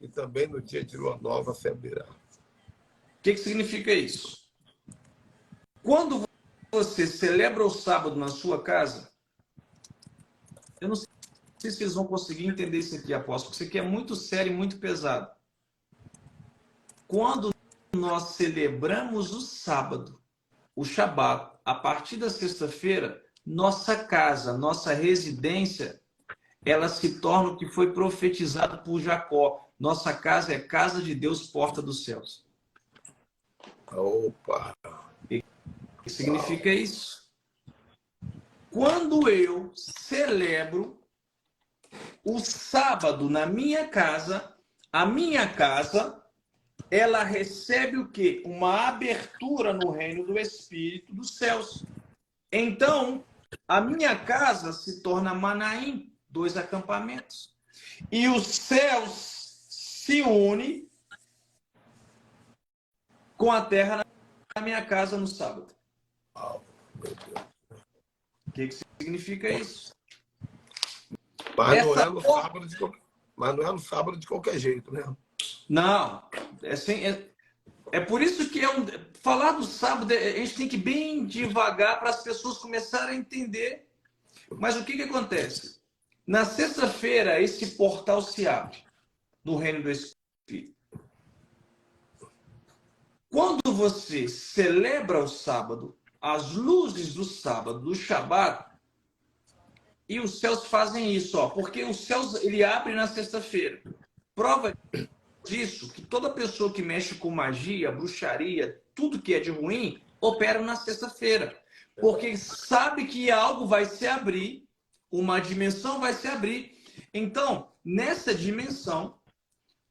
e também no dia de lua nova se abrirá. O que significa isso? Quando você celebra o sábado na sua casa, eu não sei se vocês vão conseguir entender isso aqui, apóstolo, porque isso aqui é muito sério e muito pesado. Quando nós celebramos o sábado, o Shabat, a partir da sexta-feira, nossa casa, nossa residência, ela se torna o que foi profetizado por Jacó. Nossa casa é casa de Deus, porta dos céus. Opa! O que significa isso? Quando eu celebro o sábado na minha casa, a minha casa, ela recebe o quê? Uma abertura no reino do Espírito dos céus. Então, a minha casa se torna Manaim, 2 acampamentos. E os céus se unem com a terra na minha casa no sábado. O que significa isso? Mas não é no sábado de qualquer... Mas não é no sábado de qualquer jeito, né? Não. É por isso que falar do sábado, a gente tem que ir bem devagar para as pessoas começarem a entender. Mas o que acontece? Na sexta-feira, esse portal se abre no reino do Espírito. Quando você celebra o sábado, as luzes do sábado, do Shabat, e os céus fazem isso, ó, porque os céus ele abre na sexta-feira. Prova disso que toda pessoa que mexe com magia, bruxaria, tudo que é de ruim, opera na sexta-feira. Porque sabe que algo vai se abrir, uma dimensão vai se abrir. Então, nessa dimensão,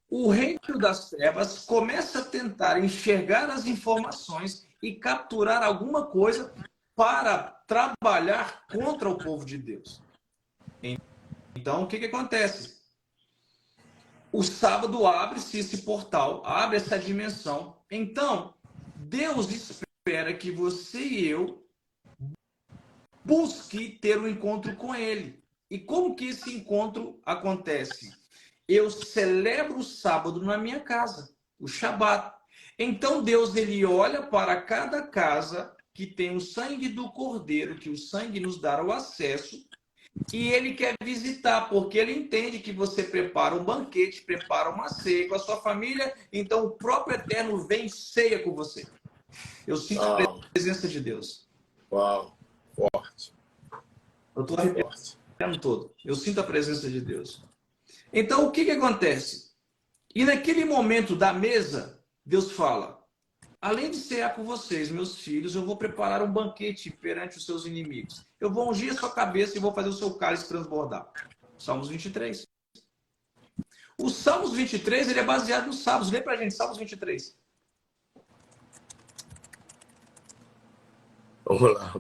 o reino das trevas começa a tentar enxergar as informações e capturar alguma coisa para trabalhar contra o povo de Deus. Então, o que acontece? O sábado abre-se esse portal, abre essa dimensão. Então, Deus espera que você e eu busque ter um encontro com Ele. E como que esse encontro acontece? Eu celebro o sábado na minha casa, o Shabat. Então Deus ele olha para cada casa que tem o sangue do Cordeiro, que o sangue nos dá o acesso, e ele quer visitar, porque ele entende que você prepara um banquete, prepara uma ceia com a sua família, então o próprio Eterno vem e ceia com você. Eu sinto a presença de Deus. Uau, forte. Eu estou arrepiando todo. Eu sinto a presença de Deus. Então, o que acontece? E naquele momento da mesa, Deus fala: além de cear com vocês, meus filhos, eu vou preparar um banquete perante os seus inimigos. Eu vou ungir a sua cabeça e vou fazer o seu cálice transbordar. Salmos 23. O Salmos 23 ele é baseado nos Salmos. Lê pra gente, Salmos 23. Vamos lá.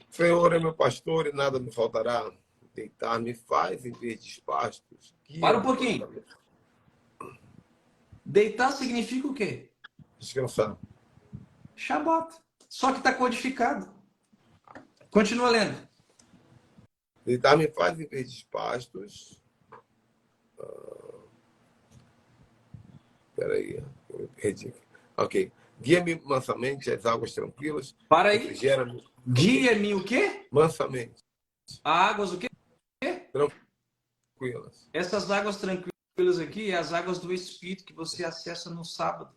Senhor é meu pastor e nada me faltará. Deitar-me faz em verdes pastos. Para um pouquinho. Deitar significa o quê? Descansar. Shabat. Só que está codificado. Continua lendo. Deitar-me faz em verdes pastos. Peraí, eu me perdi aqui. Ok. Guia-me mansamente às águas tranquilas. Para aí. Refrigera-me. Guia-me o quê? Mansamente. Águas o quê? Tranquilas. Essas águas tranquilas aqui é as águas do Espírito que você acessa no sábado.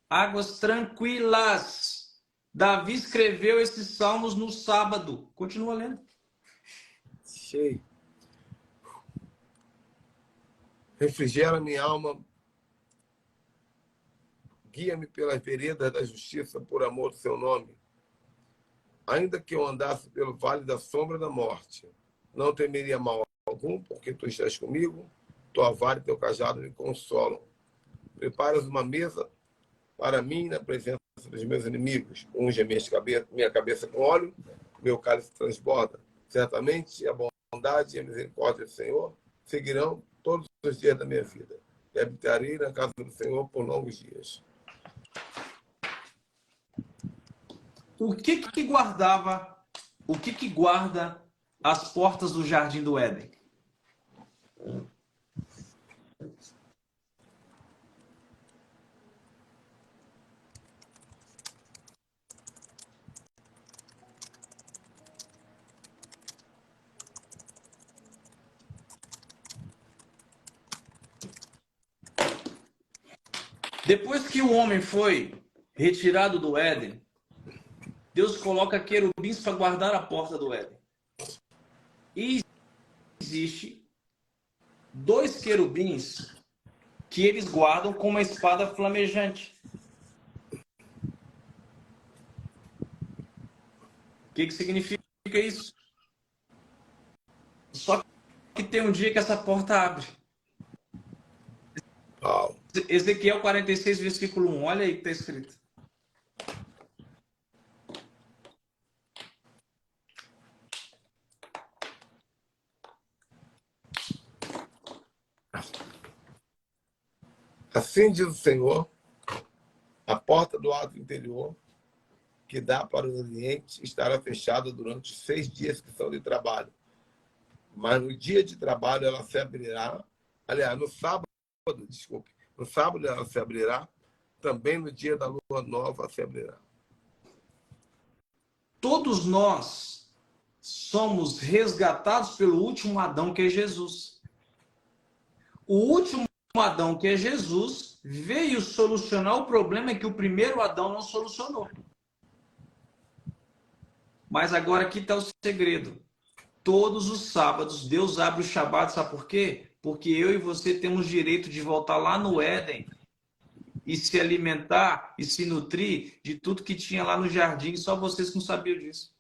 Águas tranquilas. Davi escreveu esses salmos no sábado. Continua lendo. Cheio. Refrigera minha alma. Guia-me pelas veredas da justiça, por amor do seu nome. Ainda que eu andasse pelo vale da sombra da morte, não temeria mal algum, porque tu estás comigo, tua vara e teu cajado me consolam. Preparas uma mesa para mim na presença dos meus inimigos. Unge minha cabeça com óleo, meu cálice transborda. Certamente a bondade e a misericórdia do Senhor seguirão todos os dias da minha vida. E habitarei na casa do Senhor por longos dias. O que guardava, o que guarda as portas do Jardim do Éden? Depois que o homem foi retirado do Éden, Deus coloca querubins para guardar a porta do Éden. E existe 2 querubins que eles guardam com uma espada flamejante. O que significa isso? Só que tem um dia que essa porta abre. Uau. Ezequiel 46, versículo 1. Olha aí que está escrito. Assim diz o Senhor, a porta do ato interior, que dá para o Oriente, estará fechada durante 6 dias que são de trabalho. Mas no dia de trabalho ela se abrirá. Aliás, no sábado ela se abrirá. Também no dia da lua nova se abrirá. Todos nós somos resgatados pelo último Adão, que é Jesus. O último Adão, que é Jesus, veio solucionar o problema que o primeiro Adão não solucionou. Mas agora aqui está o segredo. Todos os sábados, Deus abre o Shabat, sabe por quê? Porque eu e você temos direito de voltar lá no Éden e se alimentar e se nutrir de tudo que tinha lá no jardim. Só vocês não sabiam disso.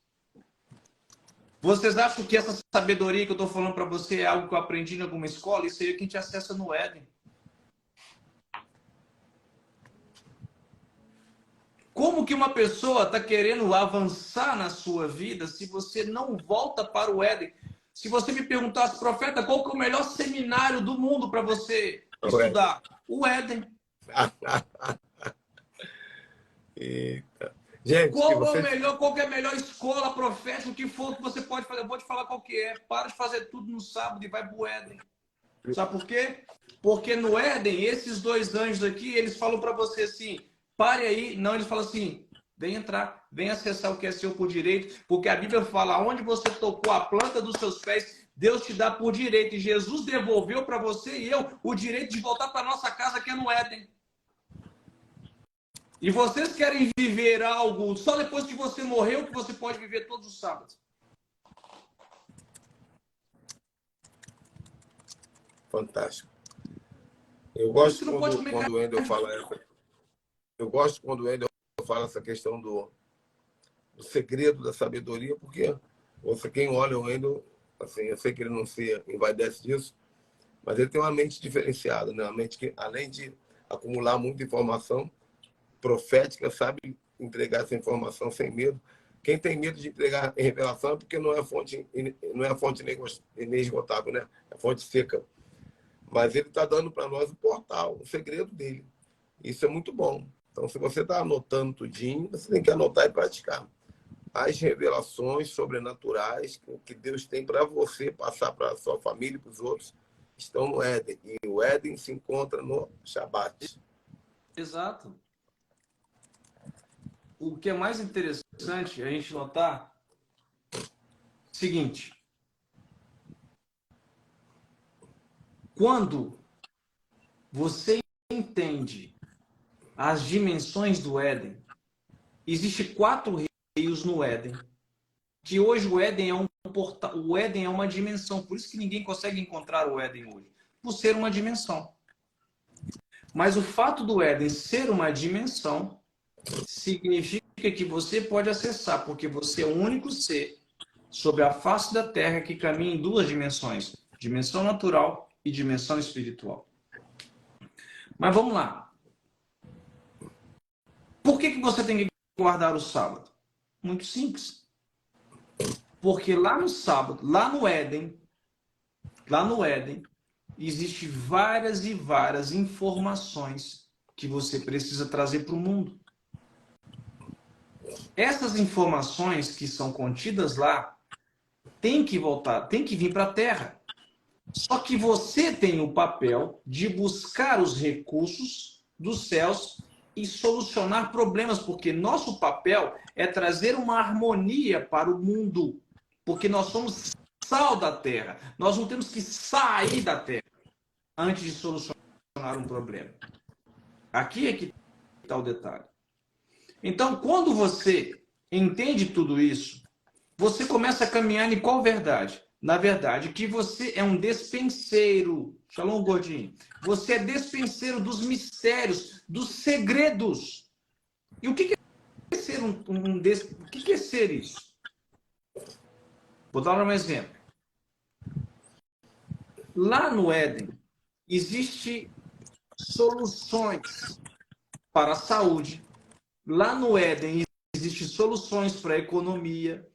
Vocês acham que essa sabedoria que eu estou falando para você é algo que eu aprendi em alguma escola? Isso aí é que a gente acessa no Éden. Como que uma pessoa está querendo avançar na sua vida se você não volta para o Éden? Se você me perguntasse, profeta, qual que é o melhor seminário do mundo para você estudar? O Éden. Eita. Gente, Qual que é a melhor escola, profeta, o que for que você pode fazer? Eu vou te falar qual que é. Para de fazer tudo no sábado e vai para o Éden. Sabe por quê? Porque no Éden, esses 2 anjos aqui, eles falam para você assim, pare aí. Não, eles falam assim, vem entrar, vem acessar o que é seu por direito, porque a Bíblia fala, onde você tocou a planta dos seus pés, Deus te dá por direito. E Jesus devolveu para você e eu o direito de voltar para nossa casa, que é no Éden. E vocês querem viver algo só depois que você morreu, que você pode viver todos os sábados. Fantástico. Eu gosto quando o Wendel fala essa. Eu gosto quando o Wendel fala essa questão do segredo da sabedoria, porque você, quem olha o Wendel, assim, eu sei que ele não se envaidece disso, mas ele tem uma mente diferenciada, né? Uma mente que, além de acumular muita informação profética, sabe entregar essa informação sem medo. Quem tem medo de entregar revelação é porque não é fonte inesgotável, né? É fonte seca. Mas ele está dando para nós o portal, o segredo dele. Isso é muito bom. Então, se você está anotando tudinho, você tem que anotar e praticar. As revelações sobrenaturais que Deus tem para você passar para a sua família e para os outros estão no Éden. E o Éden se encontra no Shabat. Exato. O que é mais interessante a gente notar seguinte: quando você entende as dimensões do Éden, existem 4 rios no Éden, que hoje o Éden é um portal, o Éden é uma dimensão, por isso que ninguém consegue encontrar o Éden hoje, por ser uma dimensão. Mas o fato do Éden ser uma dimensão significa que você pode acessar, porque você é o único ser sobre a face da Terra que caminha em 2 dimensões, dimensão natural e dimensão espiritual. Mas vamos lá. Por que você tem que guardar o sábado? Muito simples. Porque lá no sábado, lá no Éden, lá no Éden, existem várias e várias informações que você precisa trazer para o mundo. Essas informações que são contidas lá têm que voltar, têm que vir para a Terra. Só que você tem o papel de buscar os recursos dos céus e solucionar problemas, porque nosso papel é trazer uma harmonia para o mundo, porque nós somos sal da Terra. Nós não temos que sair da Terra antes de solucionar um problema. Aqui é que está o detalhe. Então, quando você entende tudo isso, você começa a caminhar em qual verdade? Na verdade, que você é um despenseiro. Shalom, gordinho. Você é despenseiro dos mistérios, dos segredos. E o que é ser o que é ser isso? Vou dar um exemplo. Lá no Éden, existem soluções para a saúde. Lá no Éden, existem soluções para a economia.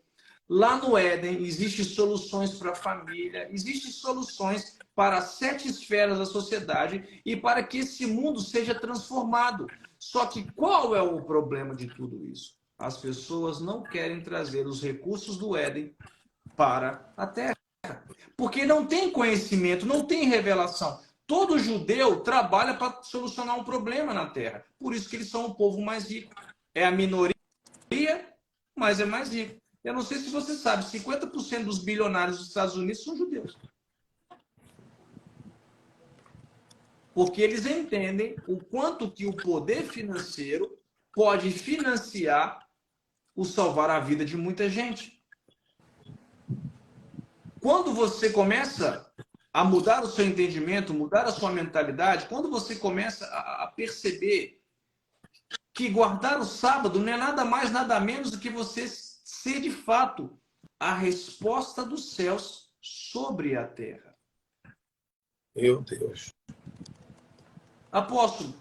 Lá no Éden, existem soluções para a família, existem soluções para as 7 esferas da sociedade e para que esse mundo seja transformado. Só que qual é o problema de tudo isso? As pessoas não querem trazer os recursos do Éden para a Terra. Porque não tem conhecimento, não tem revelação. Todo judeu trabalha para solucionar um problema na Terra. Por isso que eles são o povo mais rico. É a minoria, mas é mais rico. Eu não sei se você sabe, 50% dos bilionários dos Estados Unidos são judeus. Porque eles entendem o quanto que o poder financeiro pode financiar o salvar a vida de muita gente. Quando você começa a mudar o seu entendimento, mudar a sua mentalidade, quando você começa a perceber que guardar o sábado não é nada mais, nada menos do que você ser de fato a resposta dos céus sobre a terra. Meu Deus. Apóstolo,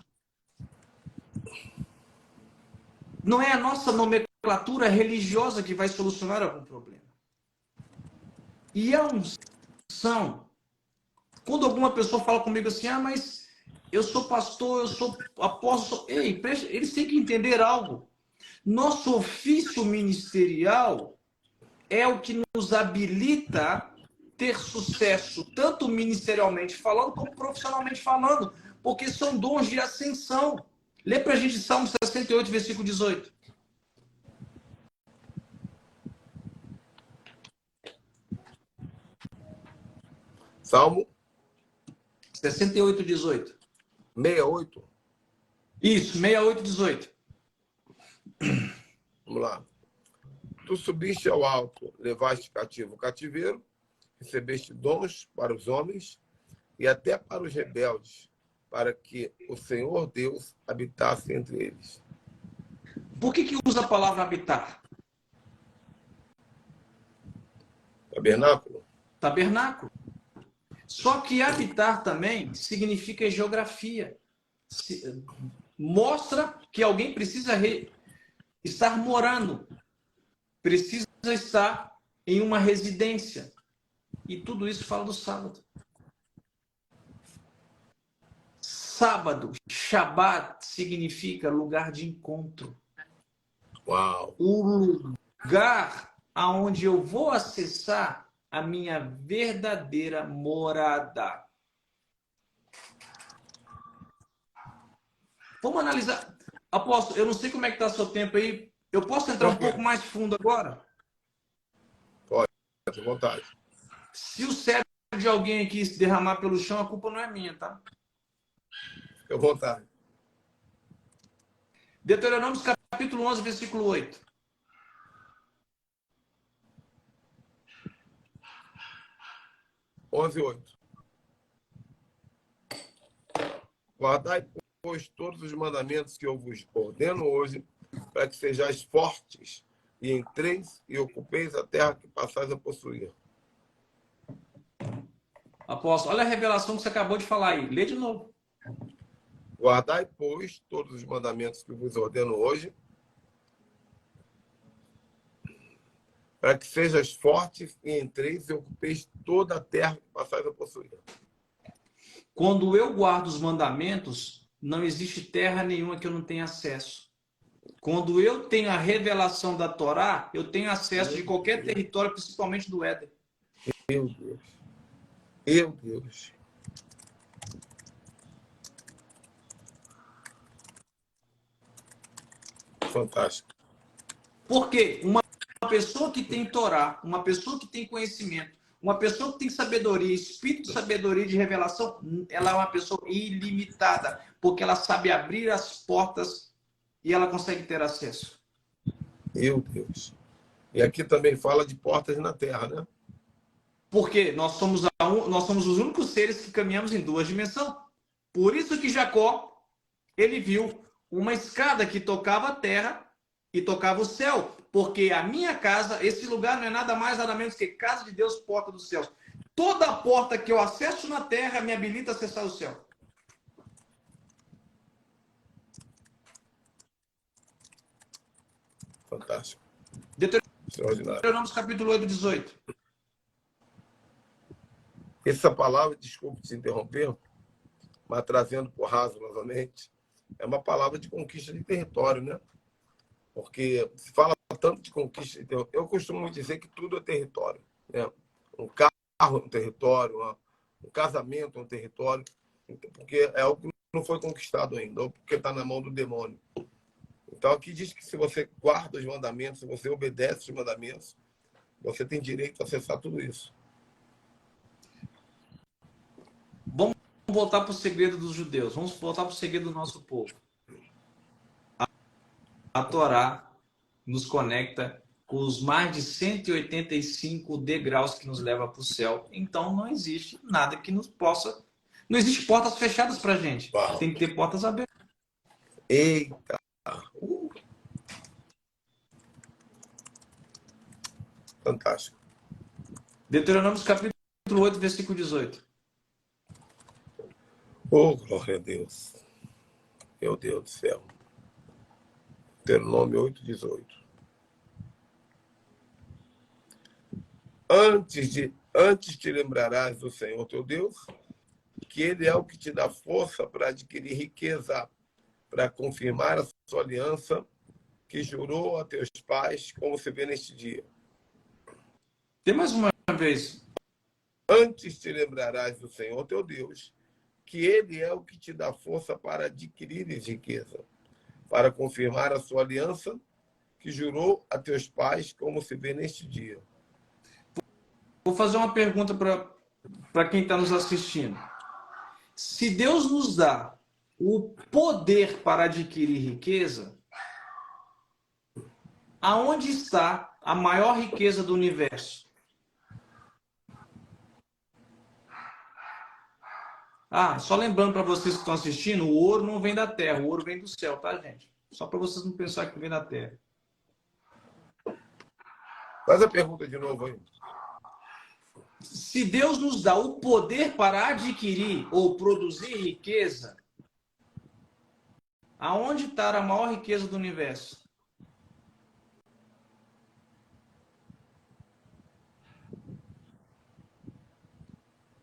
não é a nossa nomenclatura religiosa que vai solucionar algum problema. E a unção, quando alguma pessoa fala comigo assim, mas eu sou pastor, eu sou apóstolo, ei, eles têm que entender algo. Nosso ofício ministerial é o que nos habilita a ter sucesso, tanto ministerialmente falando, como profissionalmente falando, porque são dons de ascensão. Lê para a gente Salmo 68, versículo 18. Salmo 68, 18. 68. Isso, 68, 18. Vamos lá. Tu subiste ao alto, levaste cativo o cativeiro, recebeste dons para os homens e até para os rebeldes, para que o Senhor Deus habitasse entre eles. Por que usa a palavra habitar? Tabernáculo? Tabernáculo. Só que habitar também significa geografia. Mostra que alguém precisa estar morando, precisa estar em uma residência. E tudo isso fala do sábado. Sábado, Shabat, significa lugar de encontro. Uau! O lugar aonde eu vou acessar a minha verdadeira morada. Vamos analisar. Apóstolo, eu não sei como é que está o seu tempo aí. Eu posso entrar um pouco mais fundo agora? Pode, à vontade. Se o cérebro de alguém aqui se derramar pelo chão, a culpa não é minha, tá? Fique à vontade. Deuteronômio capítulo 11, versículo 8. Onze 8. Guardai, pois, todos os mandamentos que eu vos ordeno hoje, para que sejais fortes e entreis e ocupeis a terra que passais a possuir. Apóstolo, olha a revelação que você acabou de falar aí. Lê de novo. Guardai, pois, todos os mandamentos que vos ordeno hoje, para que sejas fortes e entreis e ocupeis toda a terra que passais a possuir. Quando eu guardo os mandamentos, não existe terra nenhuma que eu não tenha acesso. Quando eu tenho a revelação da Torá, eu tenho acesso de qualquer território, principalmente do Éden. Meu Deus. Meu Deus. Fantástico. Por quê? Uma pessoa que tem Torá, uma pessoa que tem conhecimento, uma pessoa que tem sabedoria, espírito de sabedoria e de revelação, ela é uma pessoa ilimitada, porque ela sabe abrir as portas e ela consegue ter acesso. Meu Deus. E aqui também fala de portas na terra, né? Porque nós somos os únicos seres que caminhamos em duas dimensões. Por isso que Jacó, ele viu uma escada que tocava a terra e tocava o céu. Porque a minha casa, esse lugar não é nada mais, nada menos que casa de Deus, porta dos céus. Toda porta que eu acesso na terra me habilita a acessar o céu. Fantástico. Extraordinário. Deuteronômio capítulo 8, 18. Essa palavra, desculpe te interromper, mas trazendo por raso novamente, é uma palavra de conquista de território, né? Porque se fala tanto de conquista de território. Eu costumo dizer que tudo é território, né? Um carro é um território, um casamento é um território, porque é algo que não foi conquistado ainda, ou porque está na mão do demônio. Então aqui diz que se você guarda os mandamentos, se você obedece os mandamentos, você tem direito a acessar tudo isso. Vamos voltar para o segredo dos judeus. Vamos voltar para o segredo do nosso povo. A Torá nos conecta com os mais de 185 degraus que nos leva para o céu. Então não existe nada que nos possa... Não existe portas fechadas para a gente. Uau. Tem que ter portas abertas. Eita! Fantástico. Deuteronômio capítulo 8, versículo 18. Oh, glória a Deus. Meu Deus do céu. Deuteronômio 8, 18. Antes te lembrarás do Senhor teu Deus, que Ele é o que te dá força para adquirir riqueza, para confirmar a sua aliança que jurou a teus pais, como se vê neste dia. Tem mais uma vez. Antes te lembrarás do Senhor teu Deus, que Ele é o que te dá força para adquirir riqueza, para confirmar a sua aliança que jurou a teus pais, como se vê neste dia. Vou fazer uma pergunta para quem está nos assistindo. Se Deus nos dá o poder para adquirir riqueza, aonde está a maior riqueza do universo? Só lembrando para vocês que estão assistindo, o ouro não vem da terra, o ouro vem do céu, tá, gente? Só para vocês não pensarem que vem da terra. Faz a pergunta de novo aí. Se Deus nos dá o poder para adquirir ou produzir riqueza, aonde está a maior riqueza do universo?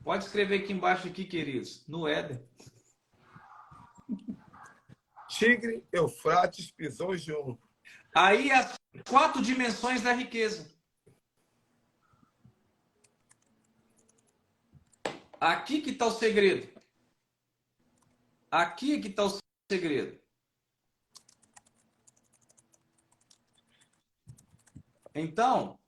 Pode escrever aqui embaixo, aqui, queridos. No Éden. Tigre, Eufrates, Pisão e João. Aí as 4 dimensões da riqueza. Aqui que está o segredo. Aqui que está o segredo. Então,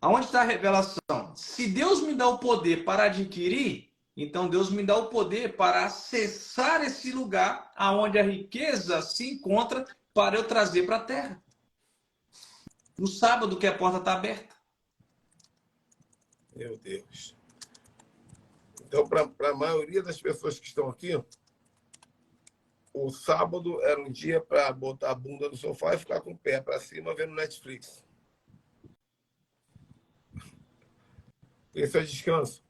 aonde está a revelação? Se Deus me dá o poder para adquirir, então Deus me dá o poder para acessar esse lugar aonde a riqueza se encontra para eu trazer para a terra. No sábado que a porta está aberta. Meu Deus. Então, para a maioria das pessoas que estão aqui, o sábado era um dia para botar a bunda no sofá e ficar com o pé para cima vendo Netflix. Esse é descanso.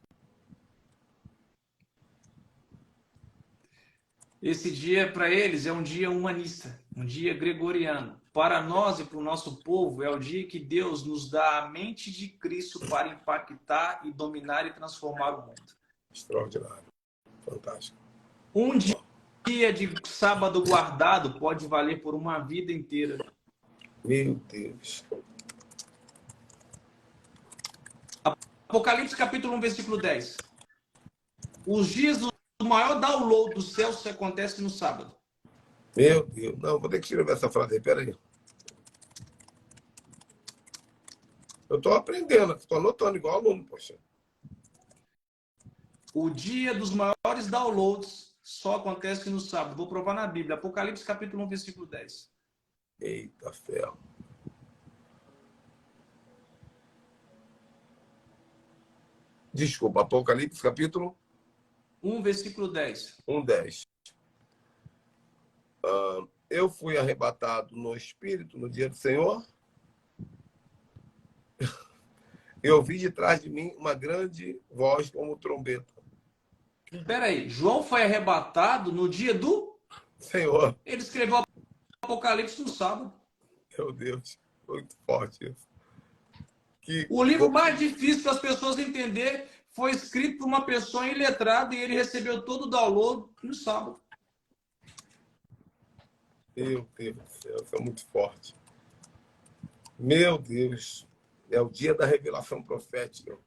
Esse dia, para eles, é um dia humanista, um dia gregoriano. para nós e para o nosso povo, é o dia que Deus nos dá a mente de Cristo para impactar e dominar e transformar o mundo. Extraordinário. Fantástico. Um dia de sábado guardado pode valer por uma vida inteira. Meu Deus. Apocalipse capítulo 1, versículo 10. Os dias do maior download do céu se acontece no sábado. Meu Deus. Não, vou ter que escrever essa frase aí. Pera aí. Eu estou aprendendo, estou anotando igual aluno, poxa. O dia dos maiores downloads só acontece no sábado. Vou provar na Bíblia. Apocalipse capítulo 1, versículo 10. Eita ferro. Desculpa, Apocalipse capítulo 1, versículo 10. 1:10. Eu fui arrebatado no Espírito no dia do Senhor. E ouvi de trás de mim uma grande voz como trombeta. Espera aí. João foi arrebatado no dia do... Senhor, Ele escreveu Apocalipse no sábado. meu Deus, muito forte isso. O livro mais difícil para as pessoas entenderem foi escrito por uma pessoa iletrada e ele recebeu todo o download no sábado. Meu Deus do céu, isso é muito forte. Meu Deus, é o dia da revelação profética.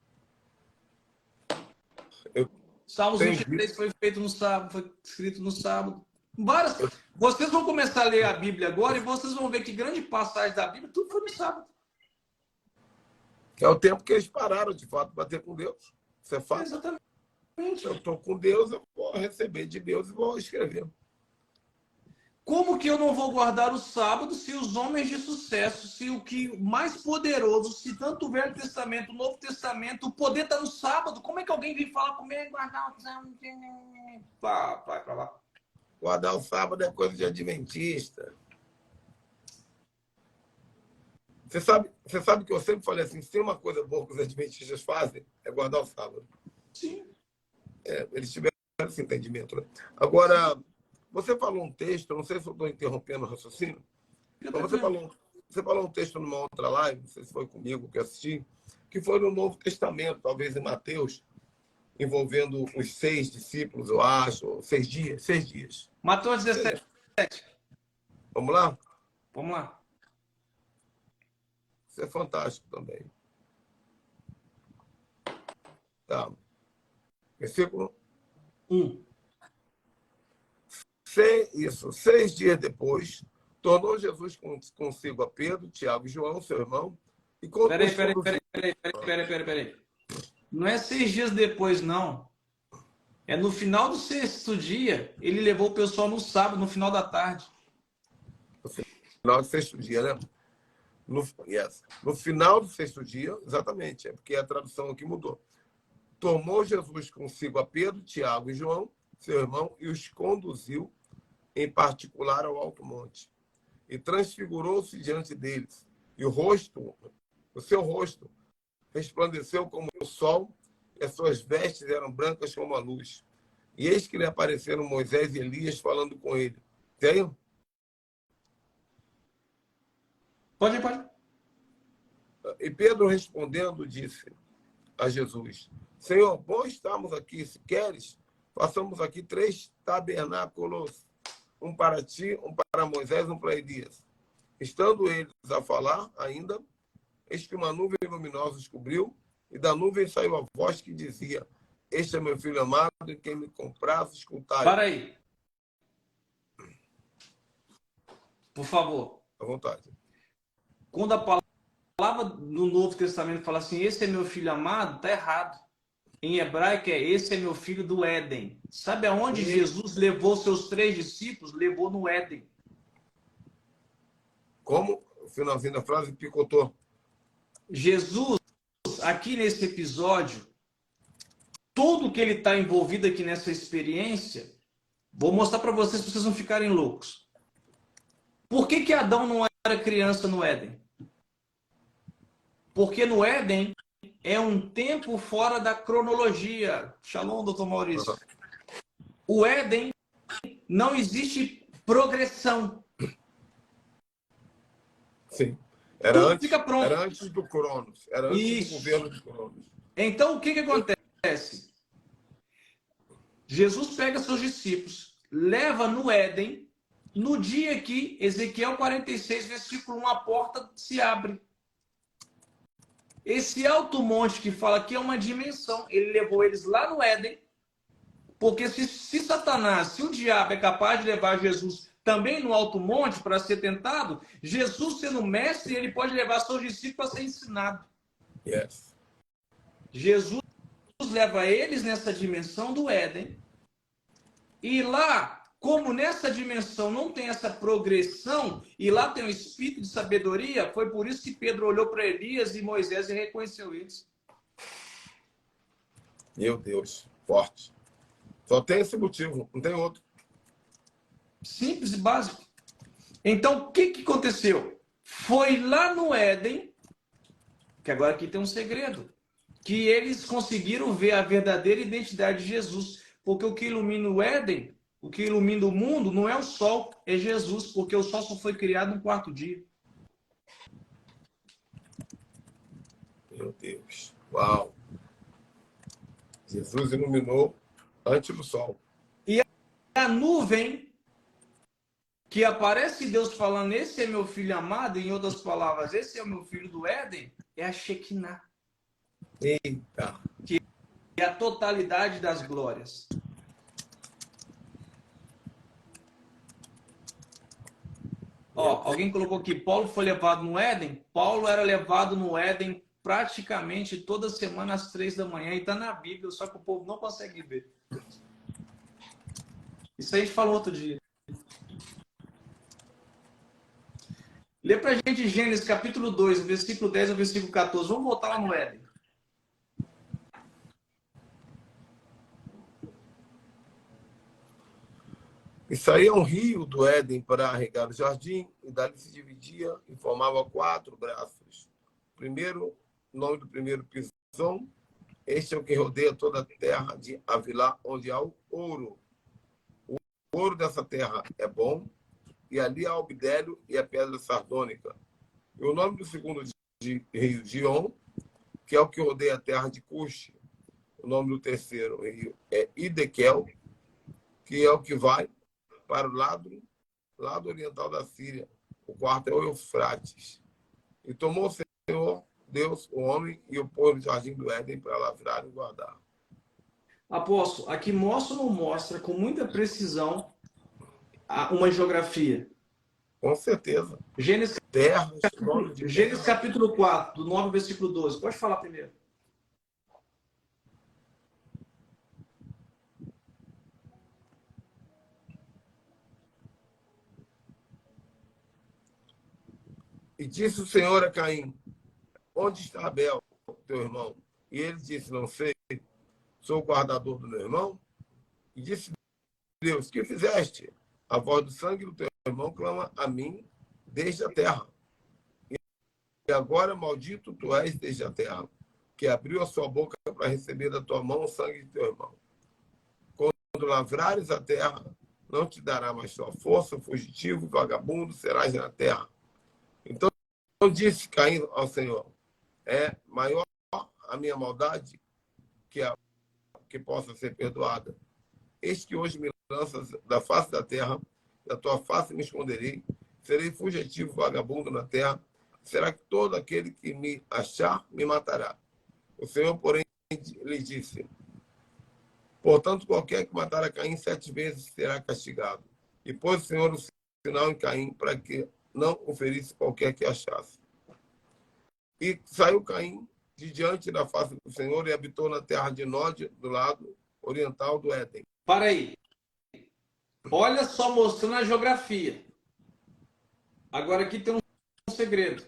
Salmos 23 foi feito no sábado, foi escrito no sábado. Várias... Vocês vão começar a ler a Bíblia agora e vocês vão ver que grande passagem da Bíblia, tudo foi no sábado. É o tempo que eles pararam, de fato, para ter com Deus. Isso é fato. Exatamente. Eu estou com Deus, eu vou receber de Deus e vou escrever. Como que eu não vou guardar o sábado se os homens de sucesso, se o que mais poderoso, se tanto o Velho Testamento, o Novo Testamento, o poder está no sábado, como é que alguém vem falar comigo e guardar o sábado? Vai para lá. Guardar o sábado é coisa de adventista. Você sabe que eu sempre falei assim, se tem uma coisa boa que os adventistas fazem, é guardar o sábado. Sim. Eles tiveram esse entendimento, né? Agora, você falou um texto, não sei se eu estou interrompendo o raciocínio, mas você falou um texto numa outra live, não sei se foi comigo que eu assisti, que foi no Novo Testamento, talvez em Mateus, envolvendo os 6 discípulos, eu acho, 6 dias. 6 dias. Mateus 17. Vamos lá? Vamos lá. Isso é fantástico também. Tá. Versículo 1. 6 dias depois, tornou Jesus consigo a Pedro, Tiago e João, seu irmão, e Peraí. Não é 6 dias depois, não. É no final do 6º dia. Ele levou o pessoal no sábado, no final da tarde. No final do 6º dia, né? No final do 6º dia, exatamente, é porque a tradução aqui mudou. Tomou Jesus consigo a Pedro, Tiago e João, seu irmão, e os conduziu, em particular, ao alto monte. E transfigurou-se diante deles. E o seu rosto, resplandeceu como o sol, e as suas vestes eram brancas como a luz. E eis que lhe apareceram Moisés e Elias falando com ele. Tem? Pode. E Pedro respondendo disse a Jesus: Senhor, bom estamos aqui. Se queres, façamos aqui 3 tabernáculos, um para ti, um para Moisés, um para Elias. Estando eles a falar ainda, eis que uma nuvem luminosa os cobriu, e da nuvem saiu a voz que dizia: Este é meu filho amado, em quem me compraz escutai. Para aí. Por favor. À vontade. Quando a palavra no Novo Testamento fala assim, esse é meu filho amado, está errado. Em hebraico é esse é meu filho do Éden. Sabe aonde Jesus levou seus 3 discípulos? Levou no Éden. Como? O finalzinho da frase picotou. Jesus, aqui nesse episódio, tudo que ele está envolvido aqui nessa experiência, vou mostrar para vocês não ficarem loucos. Por que Adão não era criança no Éden? Porque no Éden é um tempo fora da cronologia. Shalom, doutor Maurício. O Éden não existe progressão. Sim. Tudo fica pronto. Era antes do Cronos. Era antes Isso. do governo de Cronos. Então, o que acontece? Jesus pega seus discípulos, leva no Éden, no dia que Ezequiel 46, versículo 1, a porta se abre. Esse alto monte que fala que é uma dimensão, ele levou eles lá no Éden, porque se Satanás, se o diabo é capaz de levar Jesus também no alto monte para ser tentado, Jesus sendo mestre, ele pode levar seus discípulos a ser ensinado. Yes. Jesus leva eles nessa dimensão do Éden, e lá, como nessa dimensão não tem essa progressão, e lá tem o espírito de sabedoria, foi por isso que Pedro olhou para Elias e Moisés e reconheceu eles. Meu Deus, forte. Só tem esse motivo, não tem outro. Simples e básico. Então, o que aconteceu? Foi lá no Éden, que agora aqui tem um segredo, que eles conseguiram ver a verdadeira identidade de Jesus. Porque o que ilumina o Éden, o que ilumina o mundo, não é o sol, é Jesus, porque o sol só foi criado no quarto dia. Meu Deus. Uau. Jesus iluminou antes do sol. E a nuvem que aparece Deus falando, esse é meu filho amado, em outras palavras, esse é o meu filho do Éden, é a Shekinah. Eita. Que é a totalidade das glórias. Ó, alguém colocou aqui, Paulo foi levado no Éden? Paulo era levado no Éden praticamente toda semana às 3 da manhã, e está na Bíblia, só que o povo não consegue ver. Isso aí a gente falou outro dia. Lê pra gente Gênesis capítulo 2, versículo 10 ao versículo 14. Vamos voltar lá no Éden. E saía um rio do Éden para regar o jardim, e dali se dividia e formava 4 braços. Primeiro, o nome do primeiro Pisão. Este é o que rodeia toda a terra de Avilá, onde há o ouro. O ouro dessa terra é bom, e ali há o bidélio e a pedra sardônica. E o nome do segundo rio, Gion, que é o que rodeia a terra de Cuxi. O nome do terceiro rio é Idequel, que é o que vai para o lado oriental da Síria. O quarto é o Eufrates. E tomou o Senhor, Deus, o homem, e o pôs no jardim do Éden para lavrar e guardar. Apóstolo, aqui mostra ou não mostra com muita precisão uma geografia? Com certeza. Gênesis, Gênesis capítulo 4, do 9 ao versículo 12. Pode falar primeiro. E disse o Senhor a Caim: onde está Abel, teu irmão? E ele disse: não sei, sou o guardador do meu irmão. E disse Deus: que fizeste? A voz do sangue do teu irmão clama a mim desde a terra. E agora, maldito tu és desde a terra, que abriu a sua boca para receber da tua mão o sangue de teu irmão. Quando lavrares a terra, não te dará mais sua força, fugitivo, vagabundo serás na terra. Então disse Caim ao Senhor: é maior a minha maldade que possa ser perdoada. Eis que hoje me lanças da face da terra, da tua face me esconderei, serei fugitivo, vagabundo na terra. Será que todo aquele que me achar me matará? O Senhor, porém, lhe disse: portanto, qualquer que matar a Caim 7 vezes será castigado. E pôs o Senhor o sinal em Caim para que não o ferisse qualquer que achasse. E saiu Caim de diante da face do Senhor e habitou na terra de Nod, do lado oriental do Éden. Para aí. Olha só, mostrando a geografia. Agora aqui tem um segredo.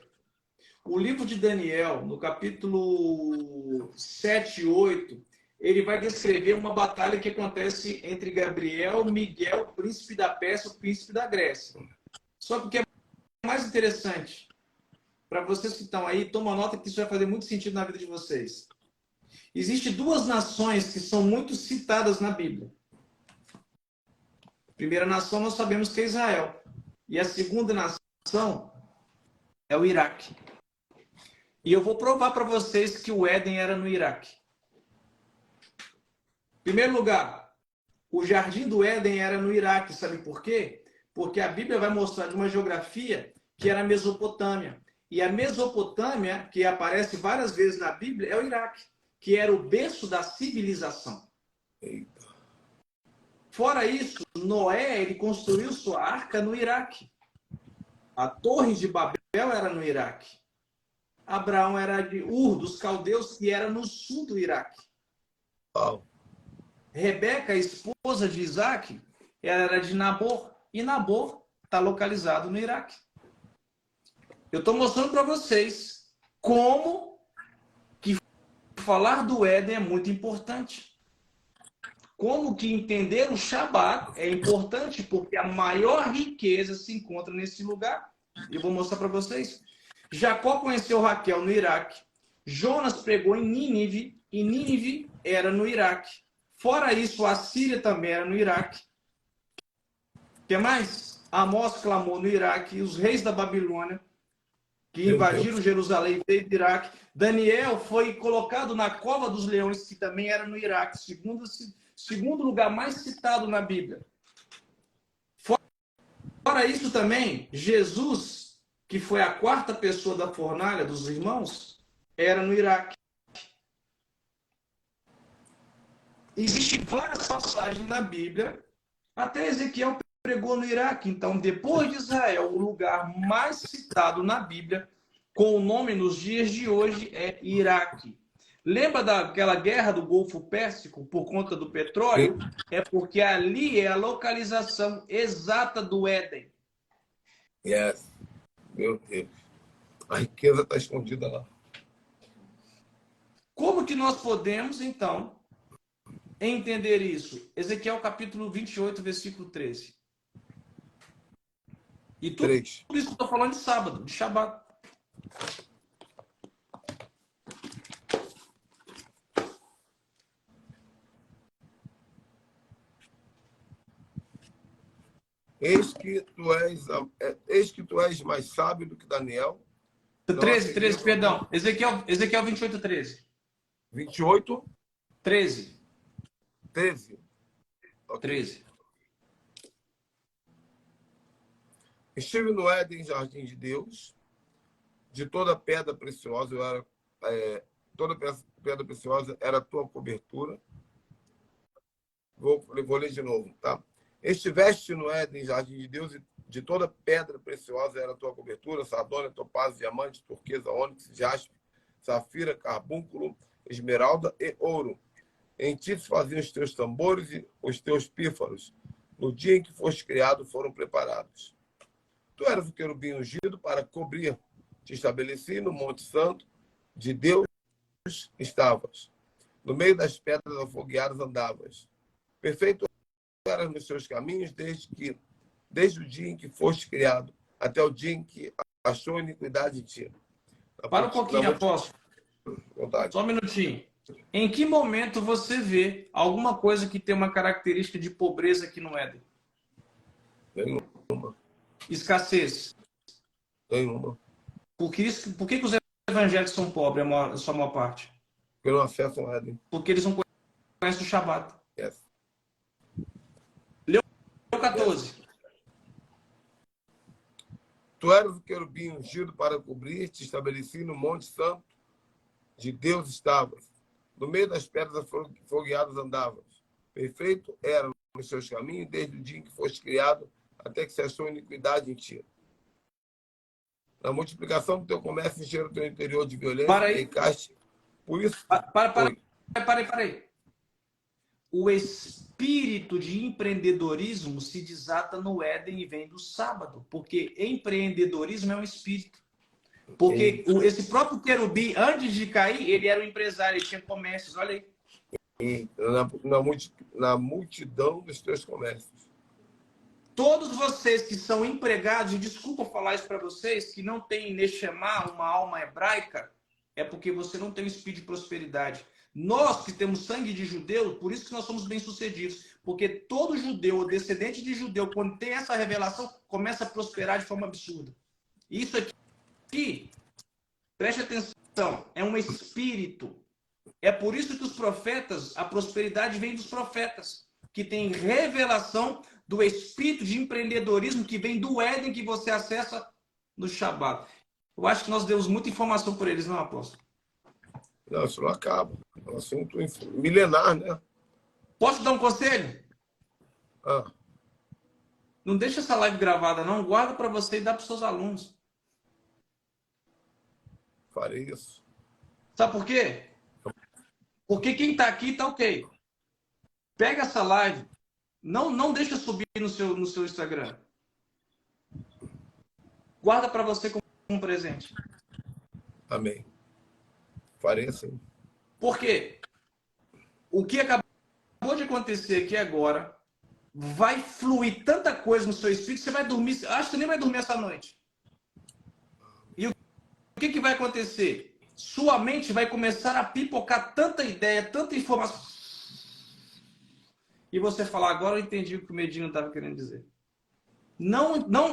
O livro de Daniel, no capítulo 7 e 8, ele vai descrever uma batalha que acontece entre Gabriel, Miguel, príncipe da Pérsia e o príncipe da Grécia. Só que o que é mais interessante, para vocês que estão aí, toma nota que isso vai fazer muito sentido na vida de vocês. Existem 2 nações que são muito citadas na Bíblia. A primeira nação nós sabemos que é Israel. E a segunda nação é o Iraque. E eu vou provar para vocês que o Éden era no Iraque. Em primeiro lugar, o Jardim do Éden era no Iraque. Sabe por quê? Porque a Bíblia vai mostrar de uma geografia que era a Mesopotâmia. E a Mesopotâmia, que aparece várias vezes na Bíblia, é o Iraque, que era o berço da civilização. Eita. Fora isso, Noé ele construiu sua arca no Iraque. A Torre de Babel era no Iraque. Abraão era de Ur, dos caldeus, que era no sul do Iraque. Uau. Rebeca, a esposa de Isaac, ela era de Nabor. E Nabor está localizado no Iraque. Eu estou mostrando para vocês como que falar do Éden é muito importante. Como que entender o Shabat é importante, porque a maior riqueza se encontra nesse lugar. Eu vou mostrar para vocês. Jacó conheceu Raquel no Iraque. Jonas pregou em Nínive, e Nínive era no Iraque. Fora isso, a Síria também era no Iraque. O que mais? Amós clamou no Iraque. E os reis da Babilônia, que invadiram Jerusalém, veio do Iraque. Daniel foi colocado na cova dos leões, que também era no Iraque. Segundo lugar mais citado na Bíblia. Fora isso também, Jesus, que foi a quarta pessoa da fornalha dos irmãos, era no Iraque. Existem várias passagens na Bíblia, até Ezequiel pregou no Iraque. Então, depois de Israel, o lugar mais citado na Bíblia, com o nome nos dias de hoje, é Iraque. Lembra daquela guerra do Golfo Pérsico por conta do petróleo? É porque ali é a localização exata do Éden. Yes. Meu Deus. A riqueza está escondida lá. Como que nós podemos, então, entender isso? Ezequiel capítulo 28, versículo 13. E tudo isso que eu estou falando de sábado, de Shabat. Eis que tu és mais sábio do que Daniel. 13, perdão. Ezequiel 28, 13. 28? 13. 13. Okay. 13. Estive no Éden, jardim de Deus, de toda pedra preciosa, toda pedra preciosa era a tua cobertura. Vou ler de novo, tá? Estiveste no Éden, jardim de Deus, e de toda pedra preciosa era a tua cobertura, sardônia, topázio, diamante, turquesa, ônix, jaspe, safira, carbúnculo, esmeralda e ouro. Em ti se faziam os teus tambores e os teus pífaros. No dia em que foste criado, foram preparados. Tu eras o querubim ungido para cobrir. Te estabeleci no Monte Santo, de Deus estavas. No meio das pedras afogueadas andavas. Perfeito eras nos seus caminhos desde o dia em que foste criado, até o dia em que achou iniquidade em ti. Para um pouquinho, apóstolo. Vontade. Só um minutinho. Em que momento você vê alguma coisa que tem uma característica de pobreza aqui no Éden? Nenhuma. Escassez. Nenhuma. Por que os evangélicos são pobres, a sua maior parte? Porque não acessam o Éden. Porque eles não conhecem o Shabat. Yes. Leu 14. Tu eras o querubim ungido para cobrir, te estabeleci no Monte Santo, de Deus estavas. No meio das pedras afogueadas andavas. Perfeito era nos seus caminhos, desde o dia em que foste criado, até que se achou iniquidade em ti. Na multiplicação do teu comércio, encheram o teu interior de violência. Para aí. Por isso... Para aí. O espírito de empreendedorismo se desata no Éden e vem do sábado, porque empreendedorismo é um espírito. Porque esse próprio querubim, antes de cair, ele era um empresário, ele tinha comércios, olha aí. E na multidão dos teus comércios. Todos vocês que são empregados, e desculpa falar isso para vocês, que não tem Neshama, uma alma hebraica, é porque você não tem um espírito de prosperidade. Nós que temos sangue de judeu, por isso que nós somos bem-sucedidos. Porque todo judeu ou descendente de judeu, quando tem essa revelação, começa a prosperar de forma absurda. Isso aqui aqui, preste atenção, é um espírito. É por isso que os profetas, a prosperidade vem dos profetas, que tem revelação do espírito de empreendedorismo que vem do Éden, que você acessa no Shabat. Eu acho que nós demos muita informação por eles, não, apóstolo? Não, isso não acaba. É um assunto milenar, né? Posso dar um conselho? Ah, Não deixa essa live gravada, não. Guarda para você e dá para os seus alunos. farei isso. Sabe por quê? Porque quem está aqui está ok. Pega essa live, não deixa subir no seu Instagram. Guarda para você como um presente. Amém. Farei assim. Por quê? O que acabou de acontecer aqui agora vai fluir tanta coisa no seu espírito, você vai dormir, acho que você nem vai dormir essa noite. E o que vai acontecer? Sua mente vai começar a pipocar tanta ideia, tanta informação. E você falar, agora eu entendi o que o Medina estava querendo dizer.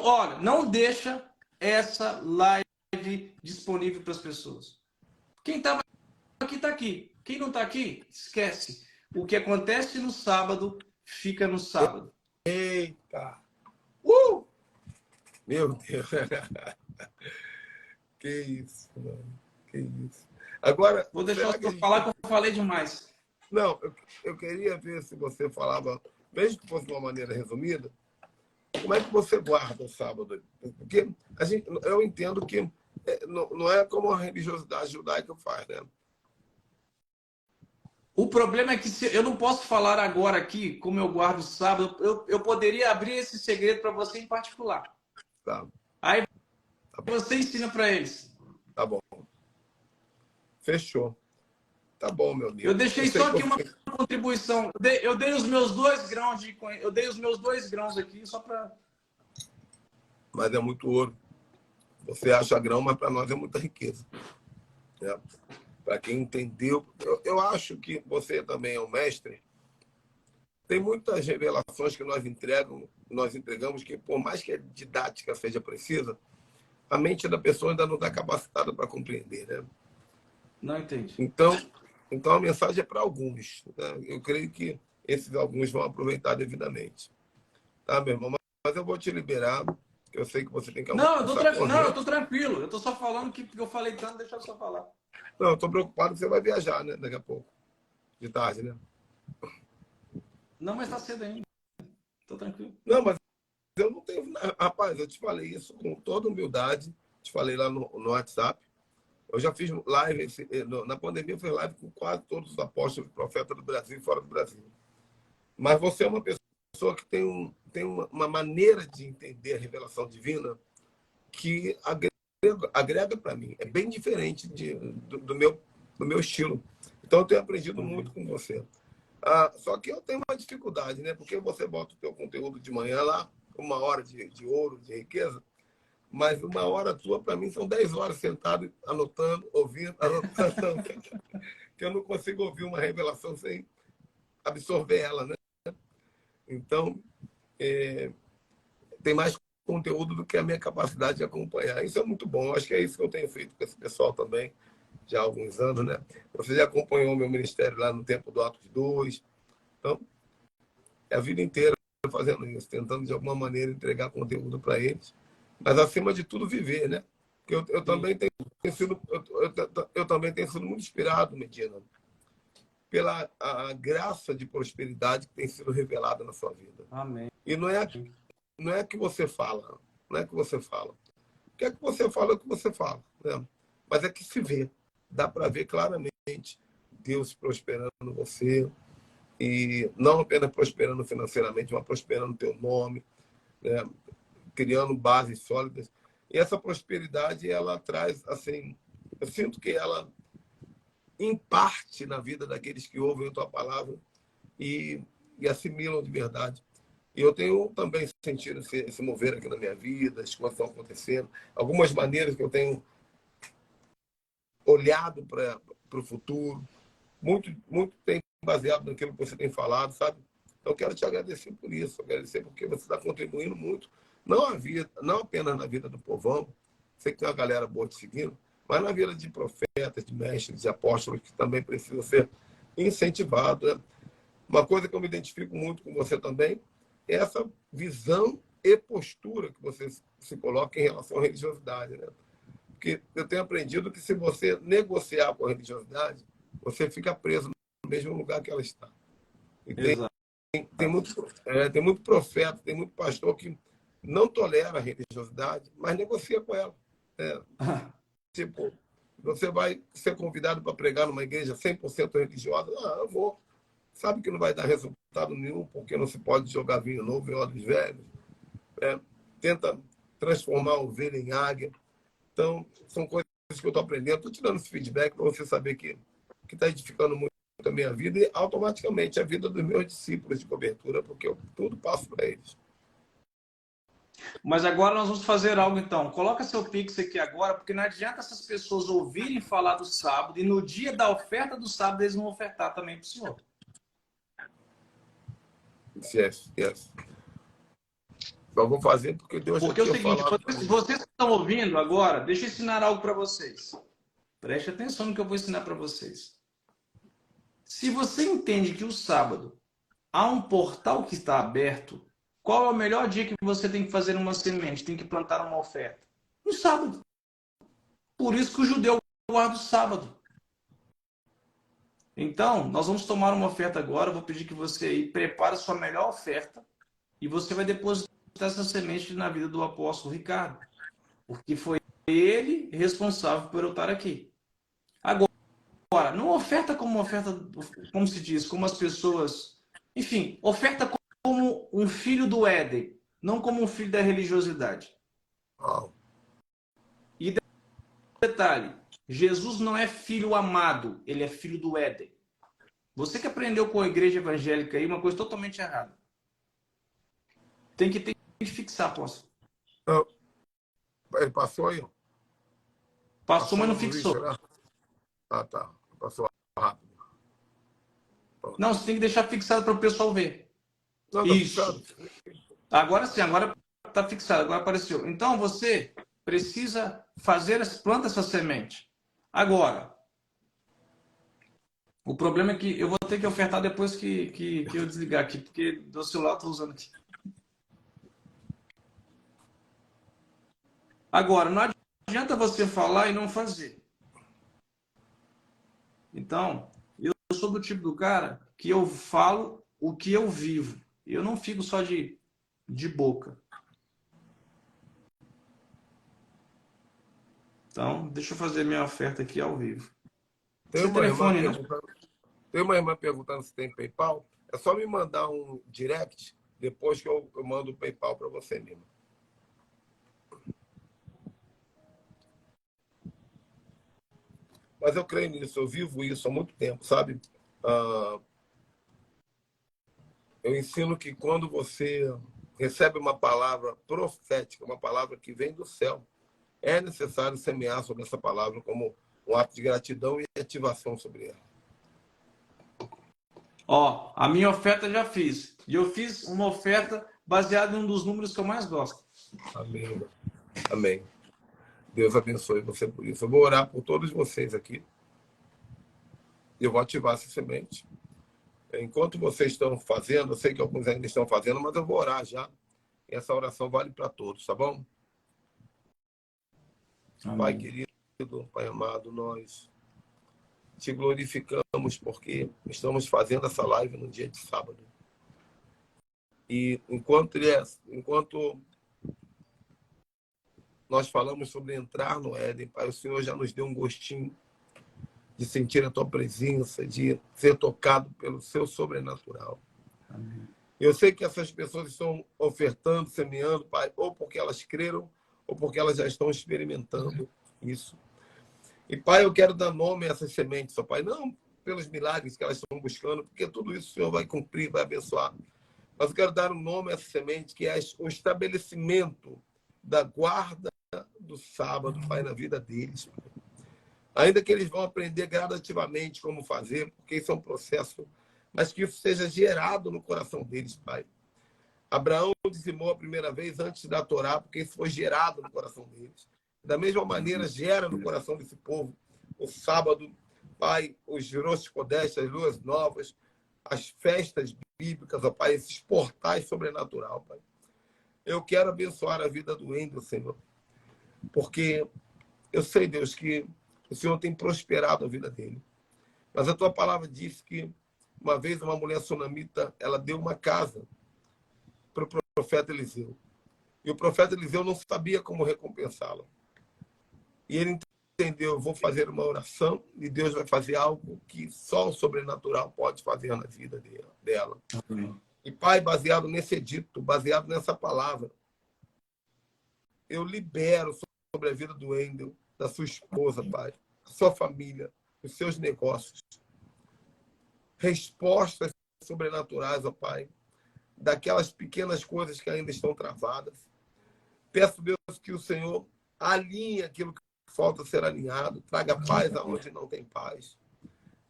Olha, não deixa essa live disponível para as pessoas. Quem estava aqui está aqui. Quem não está aqui, esquece. O que acontece no sábado, fica no sábado. Eita! Meu Deus! Que isso, mano. Que isso. Agora, Vou deixar será que eu falar que eu falei demais. Não, eu queria ver se você falava, mesmo que fosse de uma maneira resumida, como é que você guarda o sábado? Porque eu entendo que não é como a religiosidade judaica faz, né? O problema é que eu não posso falar agora aqui como eu guardo o sábado. Eu poderia abrir esse segredo para você em particular. Tá. Aí Tá bom. você ensina para eles. Tá bom. Fechou. Tá bom, meu amigo. Eu deixei só aqui uma contribuição. Eu dei os meus 2 grãos eu dei os meus 2 grãos aqui só para. Mas é muito ouro. Você acha grão, mas para nós é muita riqueza. Né? Para quem entendeu, eu acho que você também é um mestre. Tem muitas revelações que nós entregamos que, por mais que a didática seja precisa, a mente da pessoa ainda não está capacitada para compreender, né? Não entendi. Então a mensagem é para alguns. Né? Eu creio que esses alguns vão aproveitar devidamente. Tá, meu irmão? Mas eu vou te liberar, porque eu sei que você tem que almoçar. Não, eu tô tranquilo. Eu tô só falando que eu falei tanto, deixa eu só falar. Não, eu tô preocupado que você vai viajar, né? Daqui a pouco. De tarde, né? Não, mas tá cedo ainda. Tô tranquilo. Não, mas eu não tenho. Rapaz, eu te falei isso com toda humildade. Te falei lá no WhatsApp. Eu já fiz live, na pandemia eu fiz live com quase todos os apóstolos e profetas do Brasil e fora do Brasil. Mas você é uma pessoa que tem uma maneira de entender a revelação divina que agrega para mim. É bem diferente do meu estilo. Então eu tenho aprendido muito com você. Só que eu tenho uma dificuldade, né? Porque você bota o teu conteúdo de manhã lá, 1 hora de ouro, de riqueza, mas 1 hora tua, para mim, são 10 horas sentado, anotando, ouvindo, anotando, que eu não consigo ouvir uma revelação sem absorver ela, né? Então, tem mais conteúdo do que a minha capacidade de acompanhar. Isso é muito bom. Acho que é isso que eu tenho feito com esse pessoal também, já há alguns anos, né? Você já acompanhou o meu ministério lá no tempo do Atos 2. Então, é a vida inteira fazendo isso, tentando de alguma maneira entregar conteúdo para eles. Mas, acima de tudo, viver, né? Porque eu também tenho sido, eu também tenho sido muito inspirado, Medina, pela a graça de prosperidade que tem sido revelada na sua vida. Amém. E não é que você fala, não é que você fala. O que é que você fala é o que você fala, né? Mas é que se vê, dá para ver claramente Deus prosperando você, e não apenas prosperando financeiramente, mas prosperando teu nome, né? Criando bases sólidas. E essa prosperidade, ela traz, assim, eu sinto que ela imparte na vida daqueles que ouvem a tua palavra e assimilam de verdade. E eu tenho também sentido esse mover aqui na minha vida, as coisas estão acontecendo, algumas maneiras que eu tenho olhado para o futuro, muito tem baseado naquilo que você tem falado, sabe? Então, eu quero te agradecer por isso, agradecer porque você está contribuindo muito, não apenas na vida do povão, sei que tem uma galera boa te seguindo, mas na vida de profetas, de mestres, de apóstolos, que também precisa ser incentivado, né? Uma coisa que eu me identifico muito com você também é essa visão e postura que você se coloca em relação à religiosidade, né? Porque eu tenho aprendido que se você negociar com a religiosidade, você fica preso no mesmo lugar que ela está. E Exato. tem muito profeta, tem muito pastor que não tolera a religiosidade, mas negocia com ela. É, tipo, você vai ser convidado para pregar numa igreja 100% religiosa? Ah, eu vou. Sabe que não vai dar resultado nenhum, porque não se pode jogar vinho novo em odres velhos. É, tenta transformar a ovelha em águia. Então, são coisas que eu estou aprendendo. Estou te dando esse feedback para você saber que está edificando muito a minha vida e automaticamente a vida dos meus discípulos de cobertura, porque eu tudo passo para eles. Mas agora nós vamos fazer algo então. Coloca seu Pix aqui agora, porque não adianta essas pessoas ouvirem falar do sábado e no dia da oferta do sábado eles vão ofertar também para o senhor. Yes, yes. Então, vou fazer porque Deus Porque é o já tinha seguinte, falado. vocês que estão ouvindo agora, deixa eu ensinar algo para vocês. Preste atenção no que eu vou ensinar para vocês. Se você entende que o sábado há um portal que está aberto, qual é o melhor dia que você tem que fazer uma semente, tem que plantar uma oferta? No sábado. Por isso que o judeu guarda o sábado. Então, nós vamos tomar uma oferta agora. Eu vou pedir que você aí prepare a sua melhor oferta e você vai depositar essa semente na vida do apóstolo Ricardo, porque foi ele responsável por eu estar aqui. Agora, não oferta, como se diz, como as pessoas... Enfim, oferta como um filho do Éden, não como um filho da religiosidade. Oh. E detalhe, Jesus não é filho amado, ele é filho do Éden. Você que aprendeu com a igreja evangélica aí uma coisa totalmente errada. Tem que fixar, apóstolo. Ele passou aí? Passou, mas não no fixou. lixo, né? Ah, tá. Passou rápido. Não, você tem que deixar fixado para o pessoal ver. Não, tá Isso. fixado. Agora sim, agora está fixado, agora apareceu. Então você precisa planta essa semente. Agora, o problema é que eu vou ter que ofertar depois que eu desligar aqui, porque do celular eu estou usando aqui. Agora, não adianta você falar e não fazer. Então, eu sou do tipo do cara que eu falo o que eu vivo. Eu não fico só de boca. Então, deixa eu fazer minha oferta aqui ao vivo. Sem telefone, né? Tem uma irmã perguntando se tem PayPal. É só me mandar um direct, depois que eu mando o PayPal para você, Nima. Mas eu creio nisso, eu vivo isso há muito tempo, sabe? Eu ensino que quando você recebe uma palavra profética, uma palavra que vem do céu, é necessário semear sobre essa palavra como um ato de gratidão e ativação sobre ela. Ó, a minha oferta já fiz. E eu fiz uma oferta baseada em um dos números que eu mais gosto. Amém. Amém. Deus abençoe você por isso. Eu vou orar por todos vocês aqui. E eu vou ativar essa semente. Enquanto vocês estão fazendo, eu sei que alguns ainda estão fazendo, mas eu vou orar já. E essa oração vale para todos, tá bom? Amém. Pai querido, Pai amado, nós te glorificamos porque estamos fazendo essa live no dia de sábado. E enquanto nós falamos sobre entrar no Éden, Pai, o Senhor já nos deu um gostinho de sentir a tua presença, de ser tocado pelo seu sobrenatural. Amém. Eu sei que essas pessoas estão ofertando, semeando, Pai, ou porque elas creram, ou porque elas já estão experimentando isso. E, Pai, eu quero dar nome a essas sementes, ó, Pai, não pelos milagres que elas estão buscando, porque tudo isso o Senhor vai cumprir, vai abençoar. Mas eu quero dar um nome a essa semente, que é o estabelecimento da guarda do sábado, Pai, na vida deles, Pai. Ainda que eles vão aprender gradativamente como fazer, porque isso é um processo, mas que isso seja gerado no coração deles, Pai. Abraão dizimou a primeira vez antes da Torá, porque isso foi gerado no coração deles. Da mesma maneira, gera no coração desse povo o sábado, Pai, os Rosh Kodesh, as luas novas, as festas bíblicas, ó Pai, esses portais sobrenatural, Pai. Eu quero abençoar a vida do Wendel, Senhor, porque eu sei, Deus, que o Senhor tem prosperado a vida dele. Mas a tua palavra diz que uma vez uma mulher sunamita, ela deu uma casa para o profeta Eliseu. E o profeta Eliseu não sabia como recompensá-la. E ele entendeu, eu vou fazer uma oração e Deus vai fazer algo que só o sobrenatural pode fazer na vida dela. Amém. E, Pai, baseado nesse edito, baseado nessa palavra, eu libero sobre a vida do Wendel, da sua esposa, Pai, da sua família, dos seus negócios. Respostas sobrenaturais, ó Pai, daquelas pequenas coisas que ainda estão travadas. Peço, Deus, que o Senhor alinhe aquilo que falta ser alinhado, traga paz aonde não tem paz.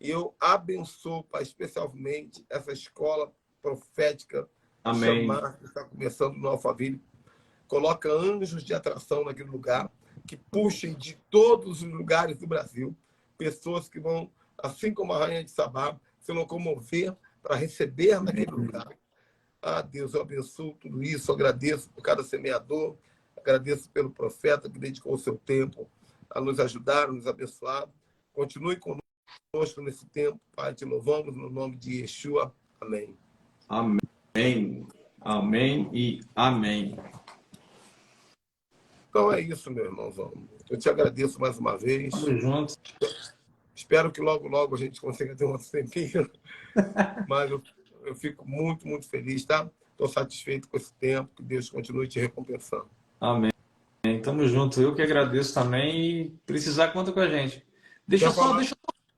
E eu abençoo, Pai, especialmente essa escola profética, Amém. chamar, que está começando no Alphaville. Coloca anjos de atração naquele lugar, que puxem de todos os lugares do Brasil pessoas que vão, assim como a Rainha de Sabá, se locomover para receber naquele lugar. Ah, Deus, eu abençoo tudo isso, agradeço por cada semeador, agradeço pelo profeta que dedicou o seu tempo a nos ajudar, a nos abençoar. Continue conosco nesse tempo, Pai, te louvamos no nome de Yeshua. Amém. Amém. Amém e amém. Então é isso, meu irmãozão. Eu te agradeço mais uma vez. Tamo junto. Espero que logo, logo a gente consiga ter um outro tempinho. Mas eu fico muito, muito feliz, tá? Estou satisfeito com esse tempo. Que Deus continue te recompensando. Amém. Tamo junto. Eu que agradeço também e precisar, conta com a gente.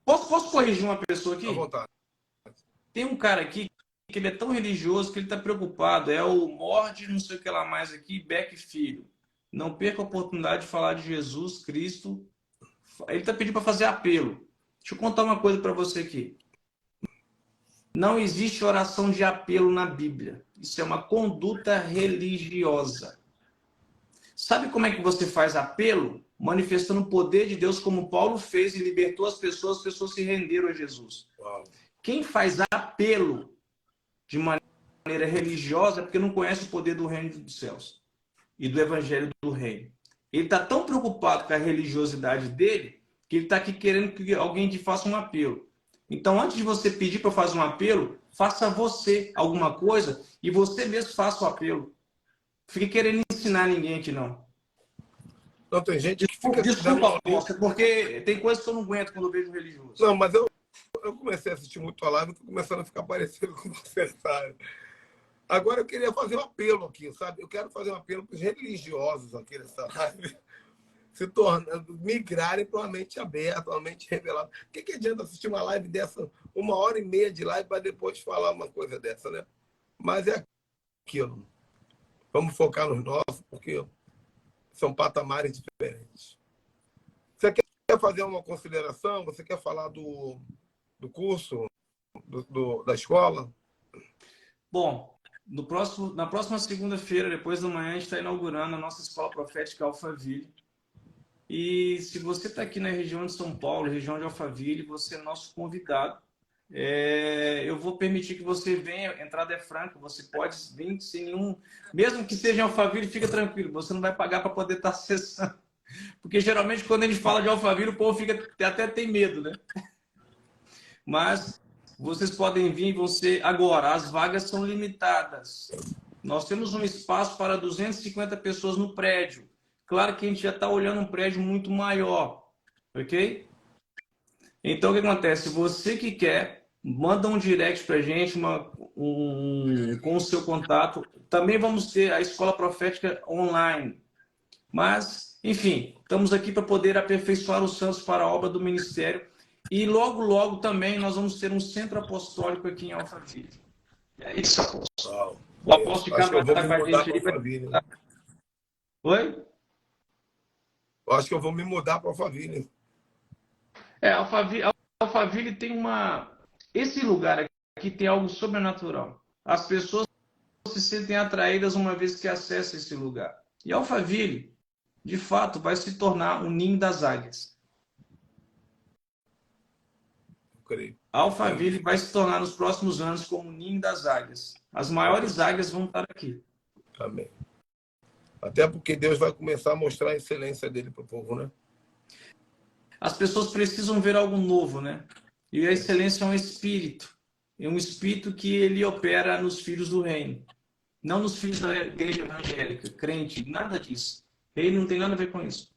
Posso corrigir uma pessoa aqui? À vontade. Tem um cara aqui que ele é tão religioso que ele está preocupado. É o Morde, não sei o que lá mais aqui, Beck Filho. Não perca a oportunidade de falar de Jesus Cristo. Ele está pedindo para fazer apelo. Deixa eu contar uma coisa para você aqui. Não existe oração de apelo na Bíblia. Isso é uma conduta religiosa. Sabe como é que você faz apelo? Manifestando o poder de Deus, como Paulo fez e libertou as pessoas se renderam a Jesus. Uau. Quem faz apelo de maneira religiosa é porque não conhece o poder do reino dos céus e do evangelho do reino. Ele está tão preocupado com a religiosidade dele que ele está aqui querendo que alguém te faça um apelo. Então, antes de você pedir para fazer um apelo, faça você alguma coisa e você mesmo faça o apelo. Fique querendo ensinar ninguém aqui, não. Não, tem gente que fica... Desculpa, Afonso, porque tem coisas que eu não aguento quando eu vejo religioso. Não, mas eu comecei a assistir muito a live e estou começando a ficar parecido com você, sabe? Agora eu queria fazer um apelo aqui, sabe? Eu quero fazer um apelo para os religiosos aqui nessa live se tornando, migrarem para uma mente aberta, uma mente revelada. O que adianta assistir uma live dessa, 1h30 de live, para depois falar uma coisa dessa, né? Mas é aquilo. Vamos focar nos nossos, porque são patamares diferentes. Você quer fazer uma consideração? Você quer falar do curso, da escola? Bom, na próxima segunda-feira, depois da manhã, a gente está inaugurando a nossa Escola Profética Alphaville. E se você está aqui na região de São Paulo, região de Alphaville, você é nosso convidado. Eu vou permitir que você venha, a entrada é franca, você pode vir sem nenhum... Mesmo que seja em Alphaville, fica tranquilo, você não vai pagar para poder estar acessando. Porque geralmente quando a gente fala de Alphaville, o povo até tem medo, né? Mas vocês podem vir, agora, as vagas são limitadas. Nós temos um espaço para 250 pessoas no prédio. Claro que a gente já está olhando um prédio muito maior, ok? Então, o que acontece? Você que quer, manda um direct para a gente com o seu contato. Também vamos ter a Escola Profética online. Mas, enfim, estamos aqui para poder aperfeiçoar os santos para a obra do ministério. E logo, logo também nós vamos ter um centro apostólico aqui em Alphaville. É isso, Afonso. O Afonso de Cabo está com a gente aí. Oi? Eu acho que eu vou me mudar para Alphaville. Alphaville tem esse lugar aqui tem algo sobrenatural. As pessoas se sentem atraídas uma vez que acessam esse lugar. E Alphaville de fato, vai se tornar o ninho das águias. Eu creio. Alphaville vai se tornar nos próximos anos como o ninho das águias. As maiores águias vão estar aqui. Amém. Até porque Deus vai começar a mostrar a excelência dele para o povo, né? As pessoas precisam ver algo novo, né? E a excelência é um espírito. É um espírito que ele opera nos filhos do reino. Não nos filhos da igreja evangélica, crente, nada disso. Ele não tem nada a ver com isso.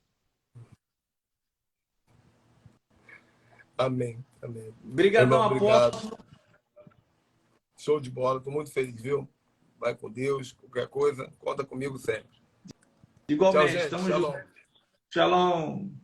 Amém. Amém. Obrigadão, Irmão, obrigado. apóstolo. Show de bola. Estou muito feliz, viu? Vai com Deus. Qualquer coisa, conta comigo sempre. Tchau, Igualmente, gente. estamos Shalom. juntos. Shalom.